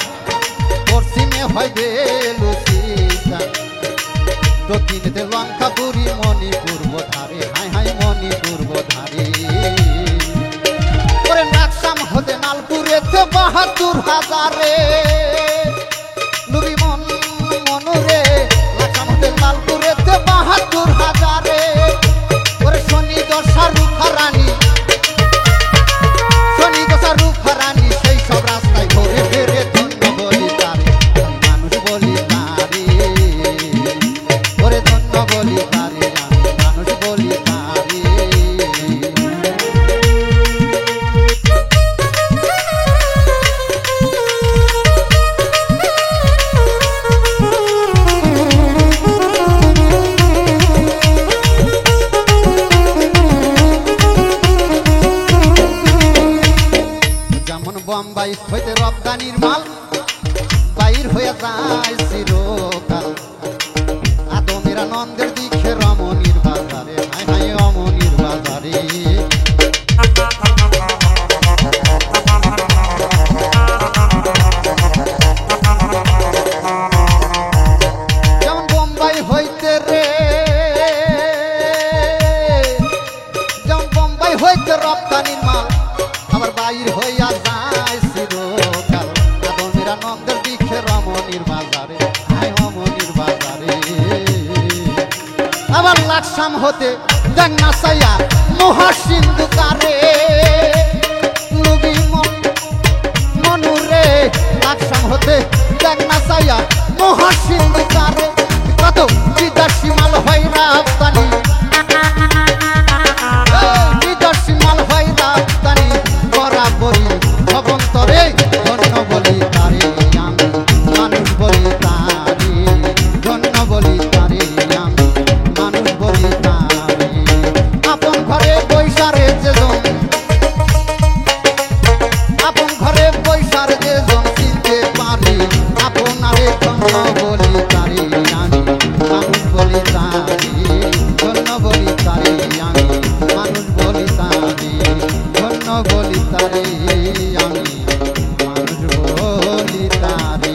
পশ্চিমে হয় বেলুচিস্তান দক্ষিণেতে লঙ্কা পুরী মণিপুর ধারে হাই হাই মণিপুর ধারে ওরে নাকসাম হতে নালপুরেতে ৭২,০০০ নুবি মনুরে নাকসাম হতে নালপুরেতে ৭২,০০০ ওরে শনি দশা রূপারানী শনি দশা রূপারানী সেই সব রাস্তায় ঘুরে ফিরে ধন্য বলি তারে আমি মানুষ বলি তারে ওরে ধন্য বলি তারে আমি মানুষ বলি তারে যেমন বোম্বাই হইতে রপ্তানির মাল বাইর হয়ে যায় চিরকাল আদমের আনন্দের দিকে রমণীর বাজারে হাই হাই অমনির বাজারে যেমন বোম্বাই হইতে রে যেমন বোম্বাই হইতে রপ্তানির মাল আবার বাইর হইয়া যায় চিরকাল আদমের আনন্দের দিকে রমণীর বাজারে হাই অমনির বাজারে আবার লাকসাম হতে জান্না সাইয়া মহাসিন্ধু কারে মনুরে লাকসাম হতে জান্না সাইয়া মহাসিন্ধু কারে কত বিদেশি মাল হয় রপ্তানি বিদেশি মাল হয় রপ্তানি বরাবরই অভ্যন্তরে ধন্য বলি তারে আমি মানুষ বলি তারে ধন্য বলি তারে আমি মানুষ বলি তারে আপন ঘরে বৈশারে যেজন আপন ঘরে বৈশারে যেজন চিনতে পারি আপনারে ধন্য বলি তারে আমি মানুষ বলি তারে ধন্য বলি তারে আমি মানুষ বলি তারে ধন্য বলি তারে আমি মানুষ বলি তারে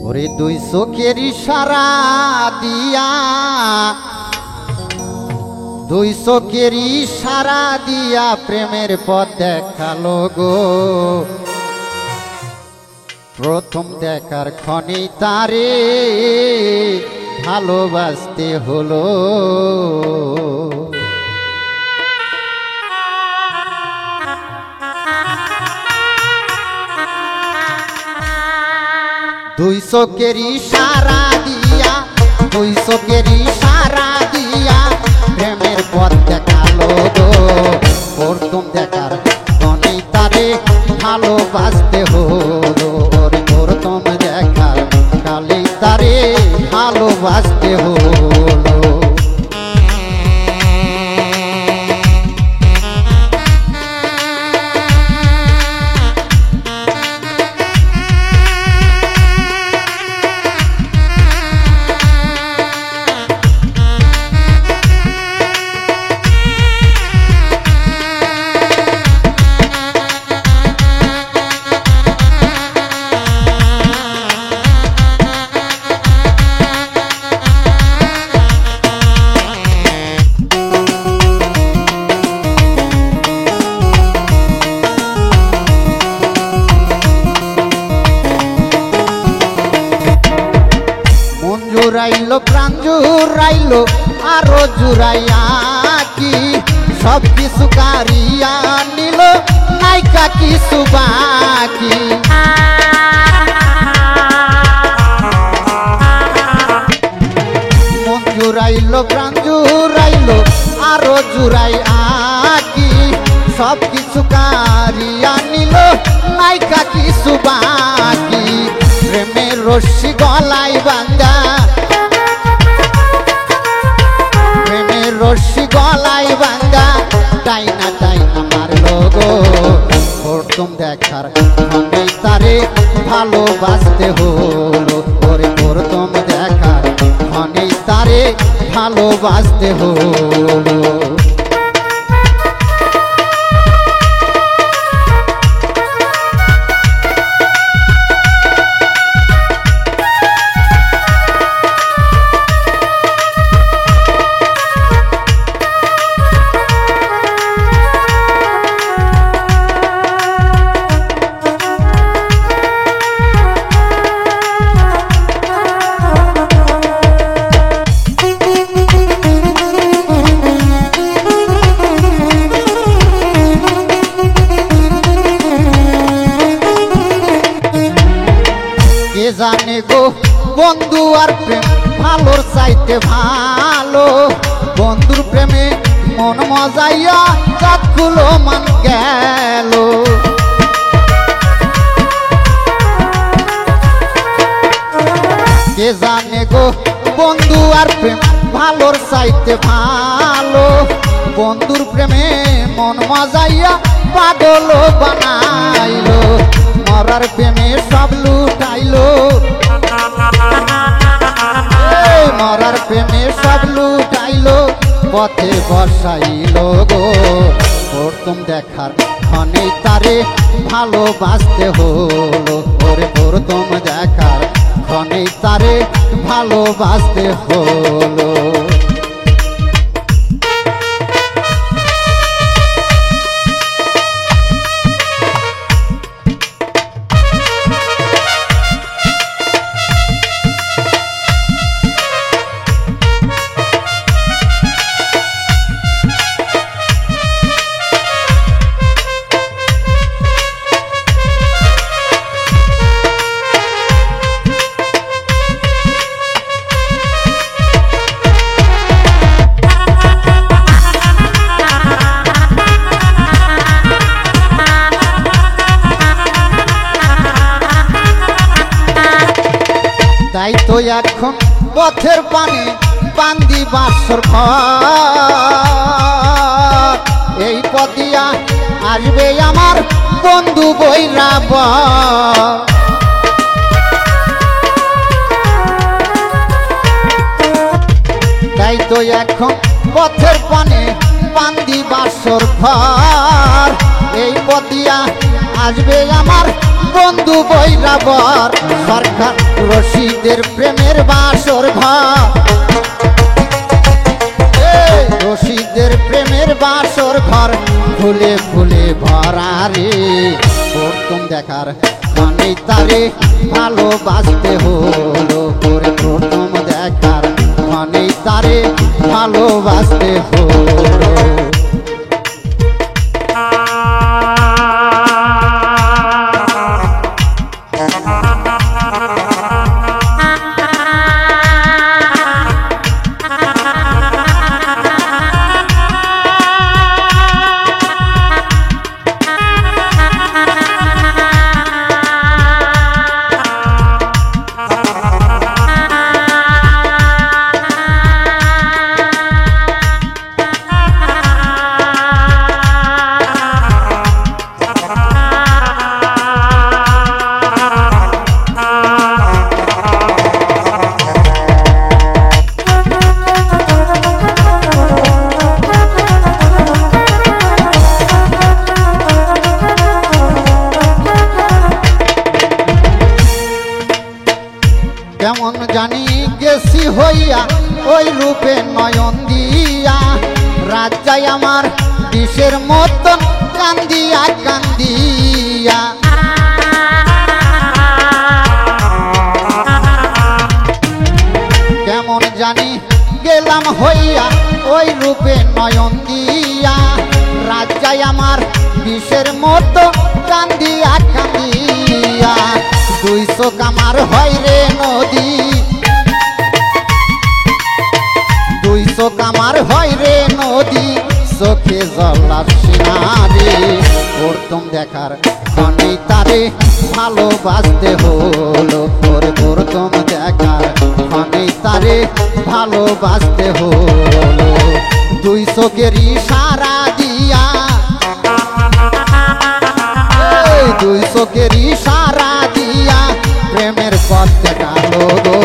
ওরে দুই চোখের ইশারা দিয়া দুই চোখের ইশারা দিয়া প্রেমের পথ দেখালো গো প্রথম দেখার ক্ষণে তারে ভালোবাসতে হলো দুই চোখের ইশারা দিয়া, দুই চোখের ইশারা দিয়া প্রেমের পথ দেখালো গো। প্রথম দেখার মনে তারে ভালোবাসতে হলো, ওরে প্রথম দেখার কালে তারে ভালোবাসতে হলো। জুড়াইলো প্রাণ জুড়াইলো আরো জুড়াইয়া কি সব কিছু কারিয়া নিল নাইকা কিছু বাকি। মন জুড়াইলো প্রাণ জুড়াইলো আরো জুড়াইয়া কি সব কিছু কারিয়া নিল নাইকা কিছু বাকি। প্রেমের রশ্মি গলায় বাঁধা, প্রেমের রশ্মি গলায় বাঁধা টাইনা টাইনা মারলো গো। প্রথম দেখার মনে তারে ভালোবাসতে হলো, ওরে প্রথম দেখার মনে তারে ভালোবাসতে হলো। জানে গো বন্ধু আর প্রেম ভালোর চাইতে ভালো, বন্ধুর প্রেমে মন মজাইয়া চাঁদগুলো মান গেল। কে জানে গো বন্ধু আর প্রেম ভালোর চাইতে ভালো, বন্ধুর প্রেমে মন মজাইয়া পাগল বানাইলো। মরার প্রেমে সব লুটাইলো, মরার প্রেমে সব লুটাইলো, পথে বসাইলো গো। প্রথম দেখার ক্ষণে তারে ভালোবাসতে হলো, ওরে প্রথম দেখার ক্ষণে তারে ভালোবাসতে হলো। তাই তো এখন পথের পানে বান্দি বাসর ঘর, এই পথিয়া আসবে আমার বন্ধু বৈরাব। তাই তো এখন পথের পানে বান্দি বাসর ঘর, এই পথিয়া আসবে আমার বন্ধু বৈরাবর। সরকার রশিদের প্রেমের বাসর ঘর, রশিদের প্রেমের বাসর ঘর ফুলে ফুলে ভরা রে। প্রথম দেখার মানে তারে ভালোবাসতে হলো, ওরে প্রথম দেখার মানে তারে ভালোবাসতে হলো। কেমন জানি গেছি হইয়া ওই রূপে নয়ন দিয়া রাত যায় আমার বিষের মতন কান্দিয়া কান্দিয়া কেমন জানি গেলাম হইয়া ওই রূপে নয়ন দিয়া রাত যায় আমার বিষের মতো কান্দিয়া কান্দিয়া 200 কামার হয় রে নদী 200 কামার হয় রে নদী চোখে জল আসছে না রে প্রথম দেখার ক্ষণে তারে ভালোবাসতে হলো তোর প্রথম দেখার ক্ষণে তারে ভালোবাসতে হলো 200 কের ইশারা দিয়া 200 কের ইশারা দিয়া প্রেমের পথ দেখালো গো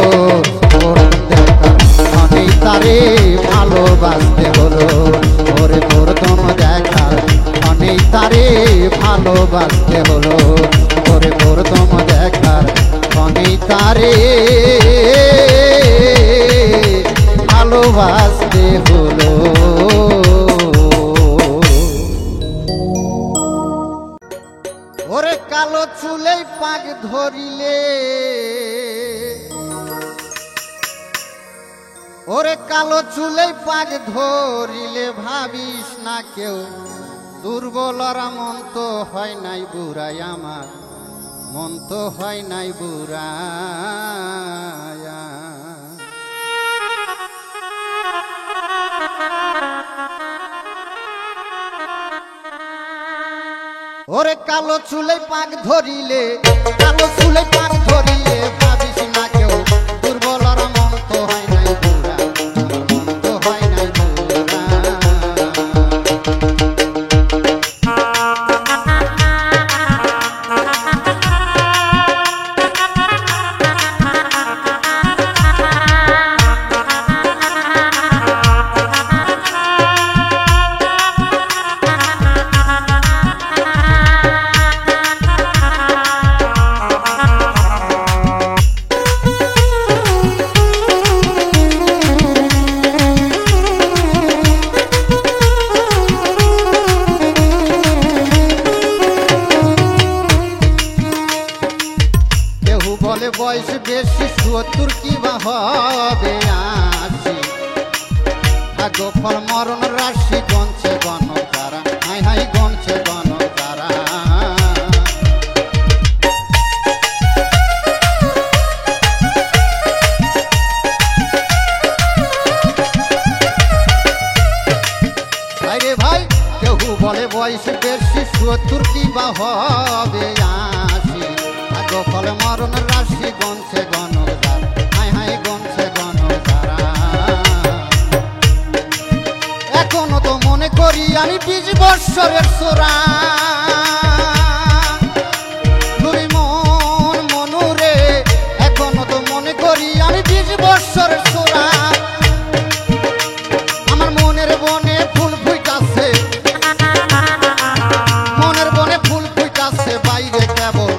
প্রথম দেখার ক্ষণে তারে ভালোবাসতে হলো ওরে প্রথম দেখার ক্ষণে তারে ভালোবাসতে হলো ওরে প্রথম দেখার ক্ষণে তারে ভালোবাসতে হলো ওরে কালো চুলে পাক ধরিলে ওরে কালো চুলে পাক ধরিলে ভাবিস না কেউ দুর্বলরা মন তো হয় নাই বুড়াই আমার মন তো হয় নাই বুড়ায়া ওরে কালো চুলে পাক ধরিলে কালো চুলে পাক ধরিলে ভাবিস না কেউ দুর্বলরা মন তো হয় নাই বুড়া মন তো হয় নাই বুড়া বলে বয়স বেশি 70 কি বা হবে 80 ভাগ্য ফল মরণ রাশি গনছে গণতারা হাই হাই গনছে গণতারা আরে ভাই কেউ বলে বয়স বেশি 70 কি বা হবে 80 ফলে মরণ রাশি গনছে গণতার হাই হাই গনছে গণতারা এখনো তো মনে করি আমি 20 বৎসরের সোরা মন মনুরে এখনো তো মনে করি আমি 20 বৎসরের সোরা আমার মনের বনে ফুল ফুইতাছে মনের বনে ফুল ফুইতাছে বাইরে কেবল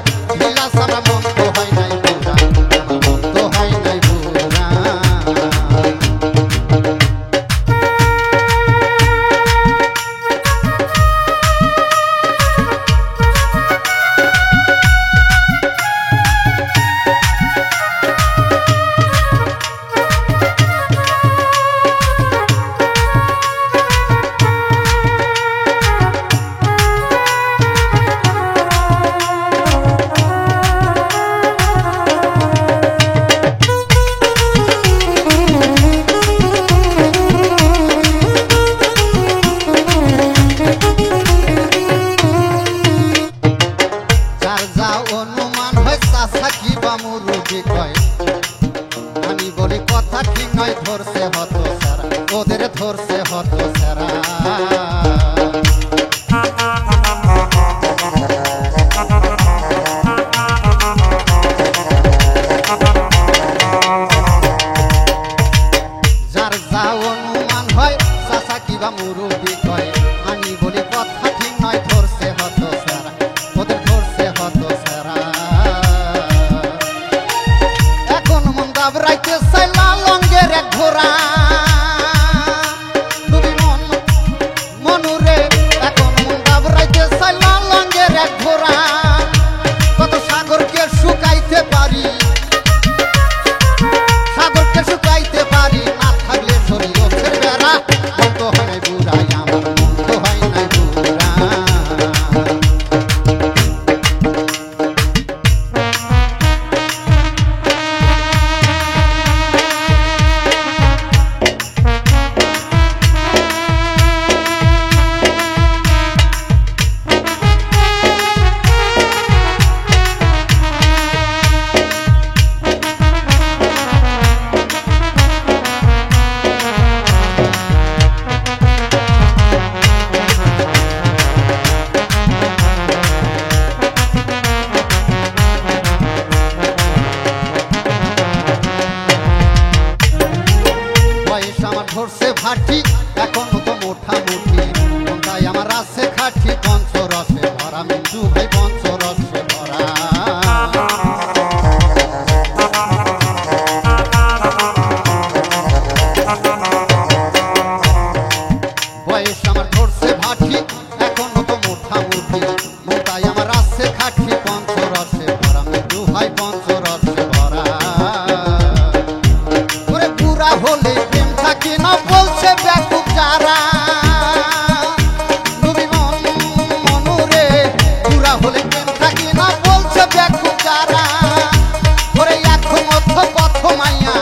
আমি বলি কথা ঠিক নয় ধরছে হত সারা ওদের ধরছে হত সারা যার যা অনুমান হয় চাচা কিবা মুরব্বী কয় আমি বলি কথা ঠিক নয় ধরছে হত সারা ওদের ধরছে হত সারা এখন মন দাবরাইতে সাইলা লঙ্গের এক ঘোড়া তুমি মনুরে এখন মন দাবরাইতে সাইলা লঙ্গের এক ঘোড়া কত সাগরকে শুকাইতে পারি সাগরকে শুকাইতে পারি না থাকলে শরীর ওঠের বেড়া মন তো হয় নাই বুড়াই আমার মন তো হয় নাই বুড়া ধরছে ভাটি এখনো তো মোটামুটি তাই আমার আছে খাটি পঞ্চরসে ভরা মিন্টু ভাই পঞ্চরসে ভরা বয়স আমার ধরছে ভাটি এখনো তো মোটামুটি তাই আমার আছে খাটি পঞ্চরসে ভরা মিন্টু ভাই পঞ্চরসে ভরা ওরে বুড়া হলে কি না বলছে ব্যাকুব যারা তুমি মনুরে পুরা হলে প্রেম থাকি না বলছে ব্যাকুব যারা ওরে এখন মতো পথ মাইয়া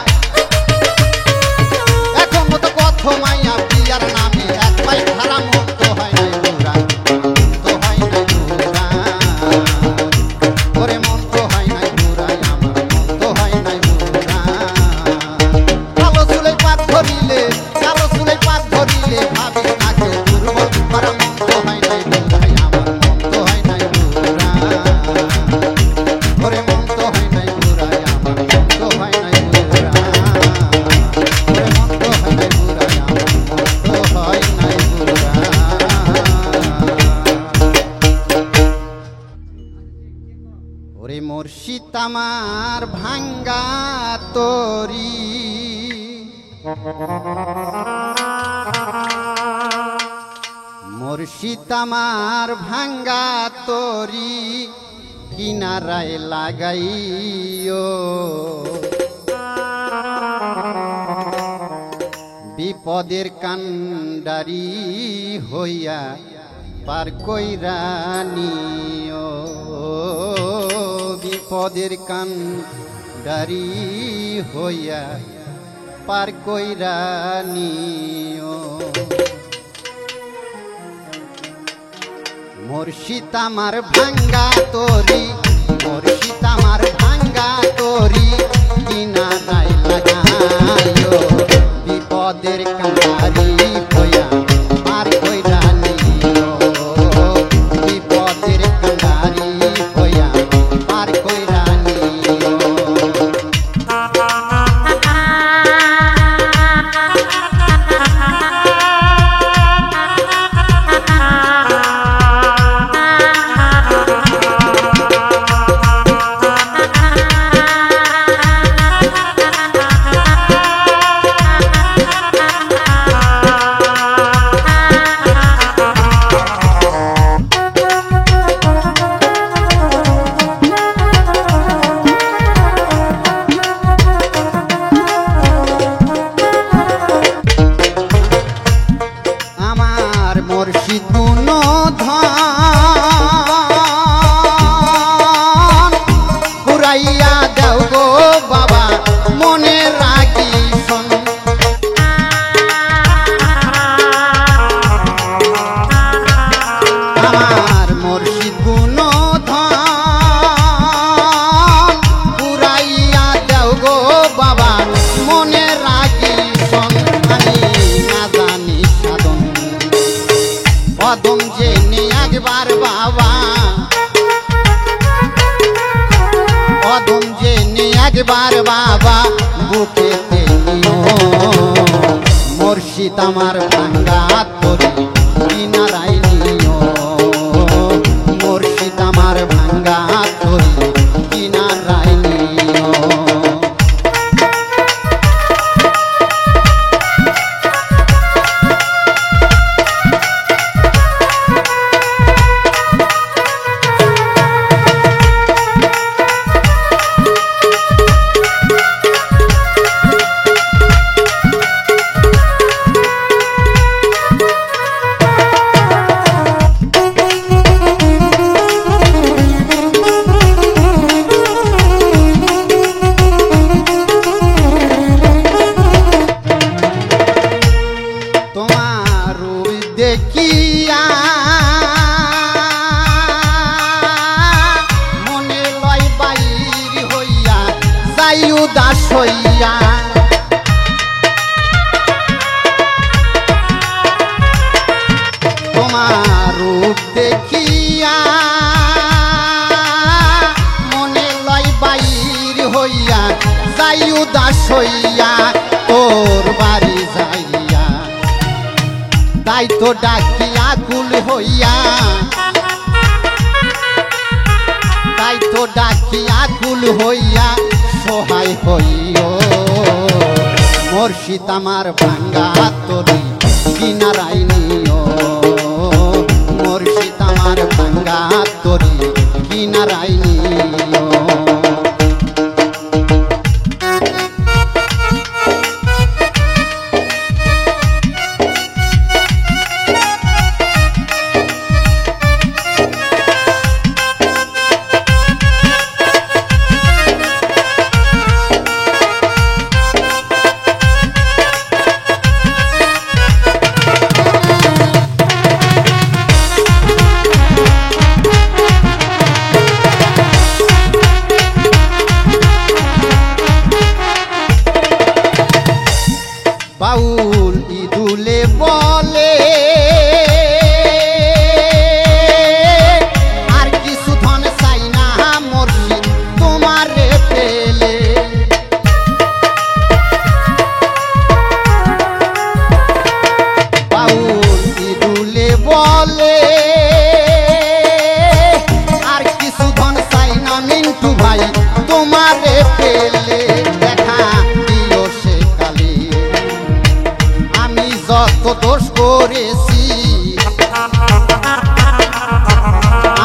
এখন মতো পথ মাইয়া বিয়ার নামে এক পাই খারাপ মন তো হয় নাই বুড়া তো হয় নাই বুড়া ওরে মন তো হয় নাই বুড়া আমার মন তো হয় নাই বুড়া কালো চুলে পাত ধরিলে ভাবি তাকে দুর্বল করা মন তো হয় নাই বুড়াই আমার মন তো হয় নাই বুড়া ওরে মন তো হয় নাই বুড়াই আমার মন তো হয় নাই বুড়া ওরে মন তো হয় নাই বুড়াই আমার মন তো হয় নাই বুড়া ওরে মুর্শিদ আমার ভাঙ্গা তরি মুর্শিদ আমার ভাঙ্গা তরি কিনারায় লাগাইও বিপদের কান্ডারি হইয়া পার কইরা নিও বিপদের কান্ডারি হইয়া পার কইরা নিও মুর্শিদ আমার ভাঙ্গা তরি মুর্শিদ আমার ভাঙ্গা তরি কিনারায় লাগাইও বিপদের কান্ডারি হইয়া পার কইরা নিও বিপদের কান্ডারি হইয়া পার কইরা নিও একবার বাবা বুকে নিও মুর্শিদ আমার ভাঙ্গা তরি কিনারায় নিও মুর্শিদ আমার ভাঙ্গা তরি কিনারায় নিও উদাস হইয়া তোমার রূপ দেখিয়া মনে লয় বাইর হইয়া যাই উদাস হইয়া তোর বাড়ি যাইয়া তাই তো ডাকি আকুল হইয়া তাই তো ডাকি আকুল হইয়া সহায় হইও মুর্শিদ আমার ভাঙ্গা তরি কিনারাই নিও মুর্শিদ আমার ভাঙ্গা তরি কিনারাই নিও বাউল ইদুলে বলে আর কিছু ধন চাই না মুর্শিদ তোমারে পেলে বাউল ইদুলে বলে আর কিছু ধন চাই না মিন্টু ভাই তোমারে পেলে দেখা দিও সে কালে আমি যত দোষ করেছি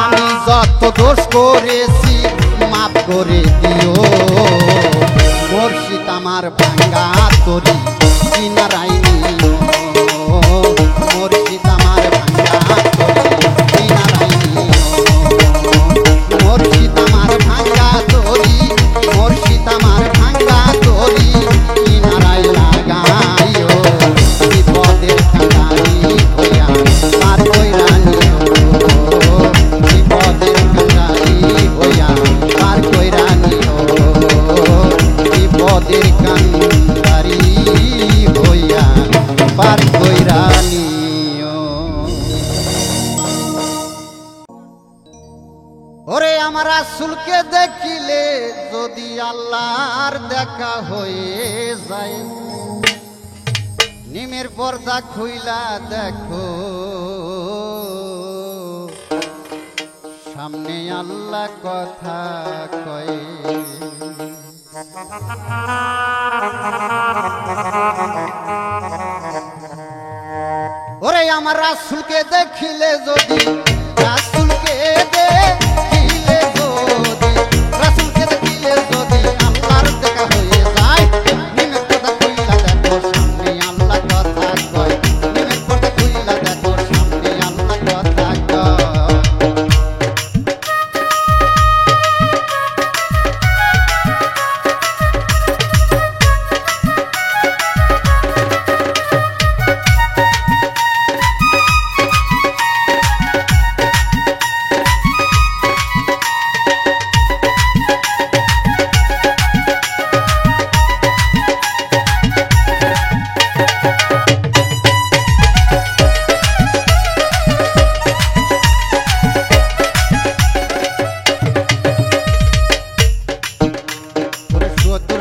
আমি যত দোষ করেছি মাফ করে দিও মুর্শিদ আমার ভাঙ্গা তরি কিনারাই নিও মুর্শিদ আমার ভাঙ্গা তরি কিনারাই নিও মুর্শিদ আমার ভাঙ্গা তরি মুর্শিদ আমার ভাঙ্গা তরি কিনারাই লাগাইও বিপদের কাঁটারি হইয়া পার কইরা নিও বিপদের কাঁটারি হইয়া পার কইরা নিও বিপদের কাঁটারি হইয়া পার কইরা নিও ওরে আমার রাসূলকে দেখিলে যদি আল্লাহর দেখা হয়ে যায় নিমের পর্দা খুইলা দেখো সামনে আল্লাহ কথা কয় ওরে আমার রাসূলকে দেখিলে যদি রাসূলকে দেখিলে যদি রাসূলকে দেখিলে যদি আল্লাহর দেখা হয়ে যায় নিমের পর্দা খুইলা দেখো সামনে আল্লাহ কথা কয় নিমের পর্দা খুইলা দেখো সামনে আল্লাহ কথা কয়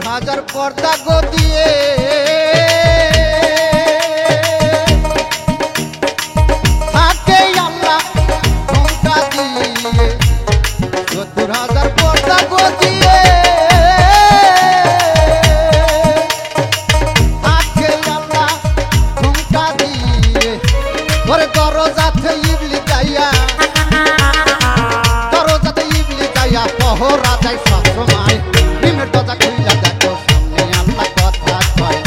হাজার পর্দা গো দিয়ে থাকে আল্লাহ ঘোমটা দিয়ে ৭০,০০০ পর্দা গো দিয়ে থাকে আল্লাহ ঘোমটা দিয়ে ওরে দরজাতে ইবলিস যাইয়া পহরা যায় সবসময় নিমের দরজা খুইলা দেখো সামনে আল্লাহ কথা কয়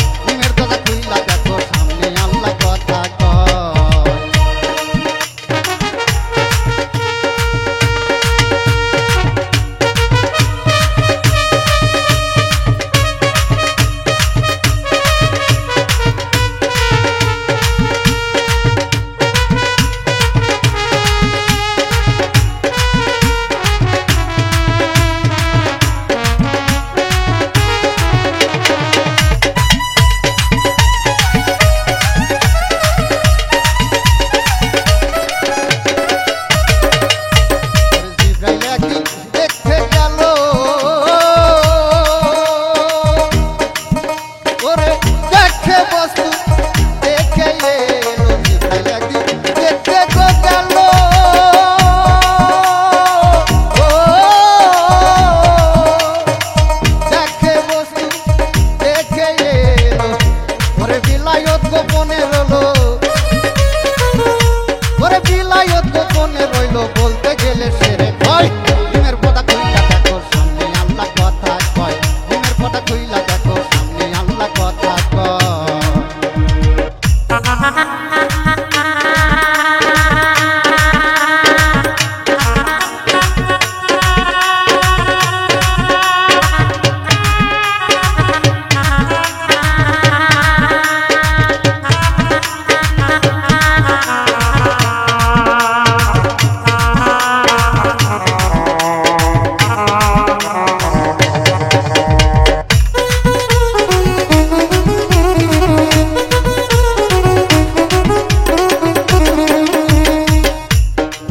খুইলা দেখো সামনে আল্লাহ কথা কয়।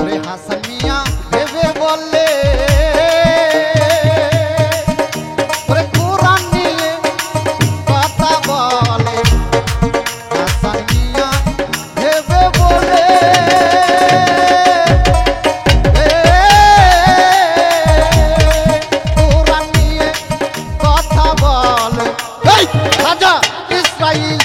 ওরে হাসান মিয়া ভেবে বললে ওরে কোরআন নিয়ে কথা বলে হাসান মিয়া ভেবে বলে কোরআন নিয়ে কথা বলে এই খাজা ইসরাইল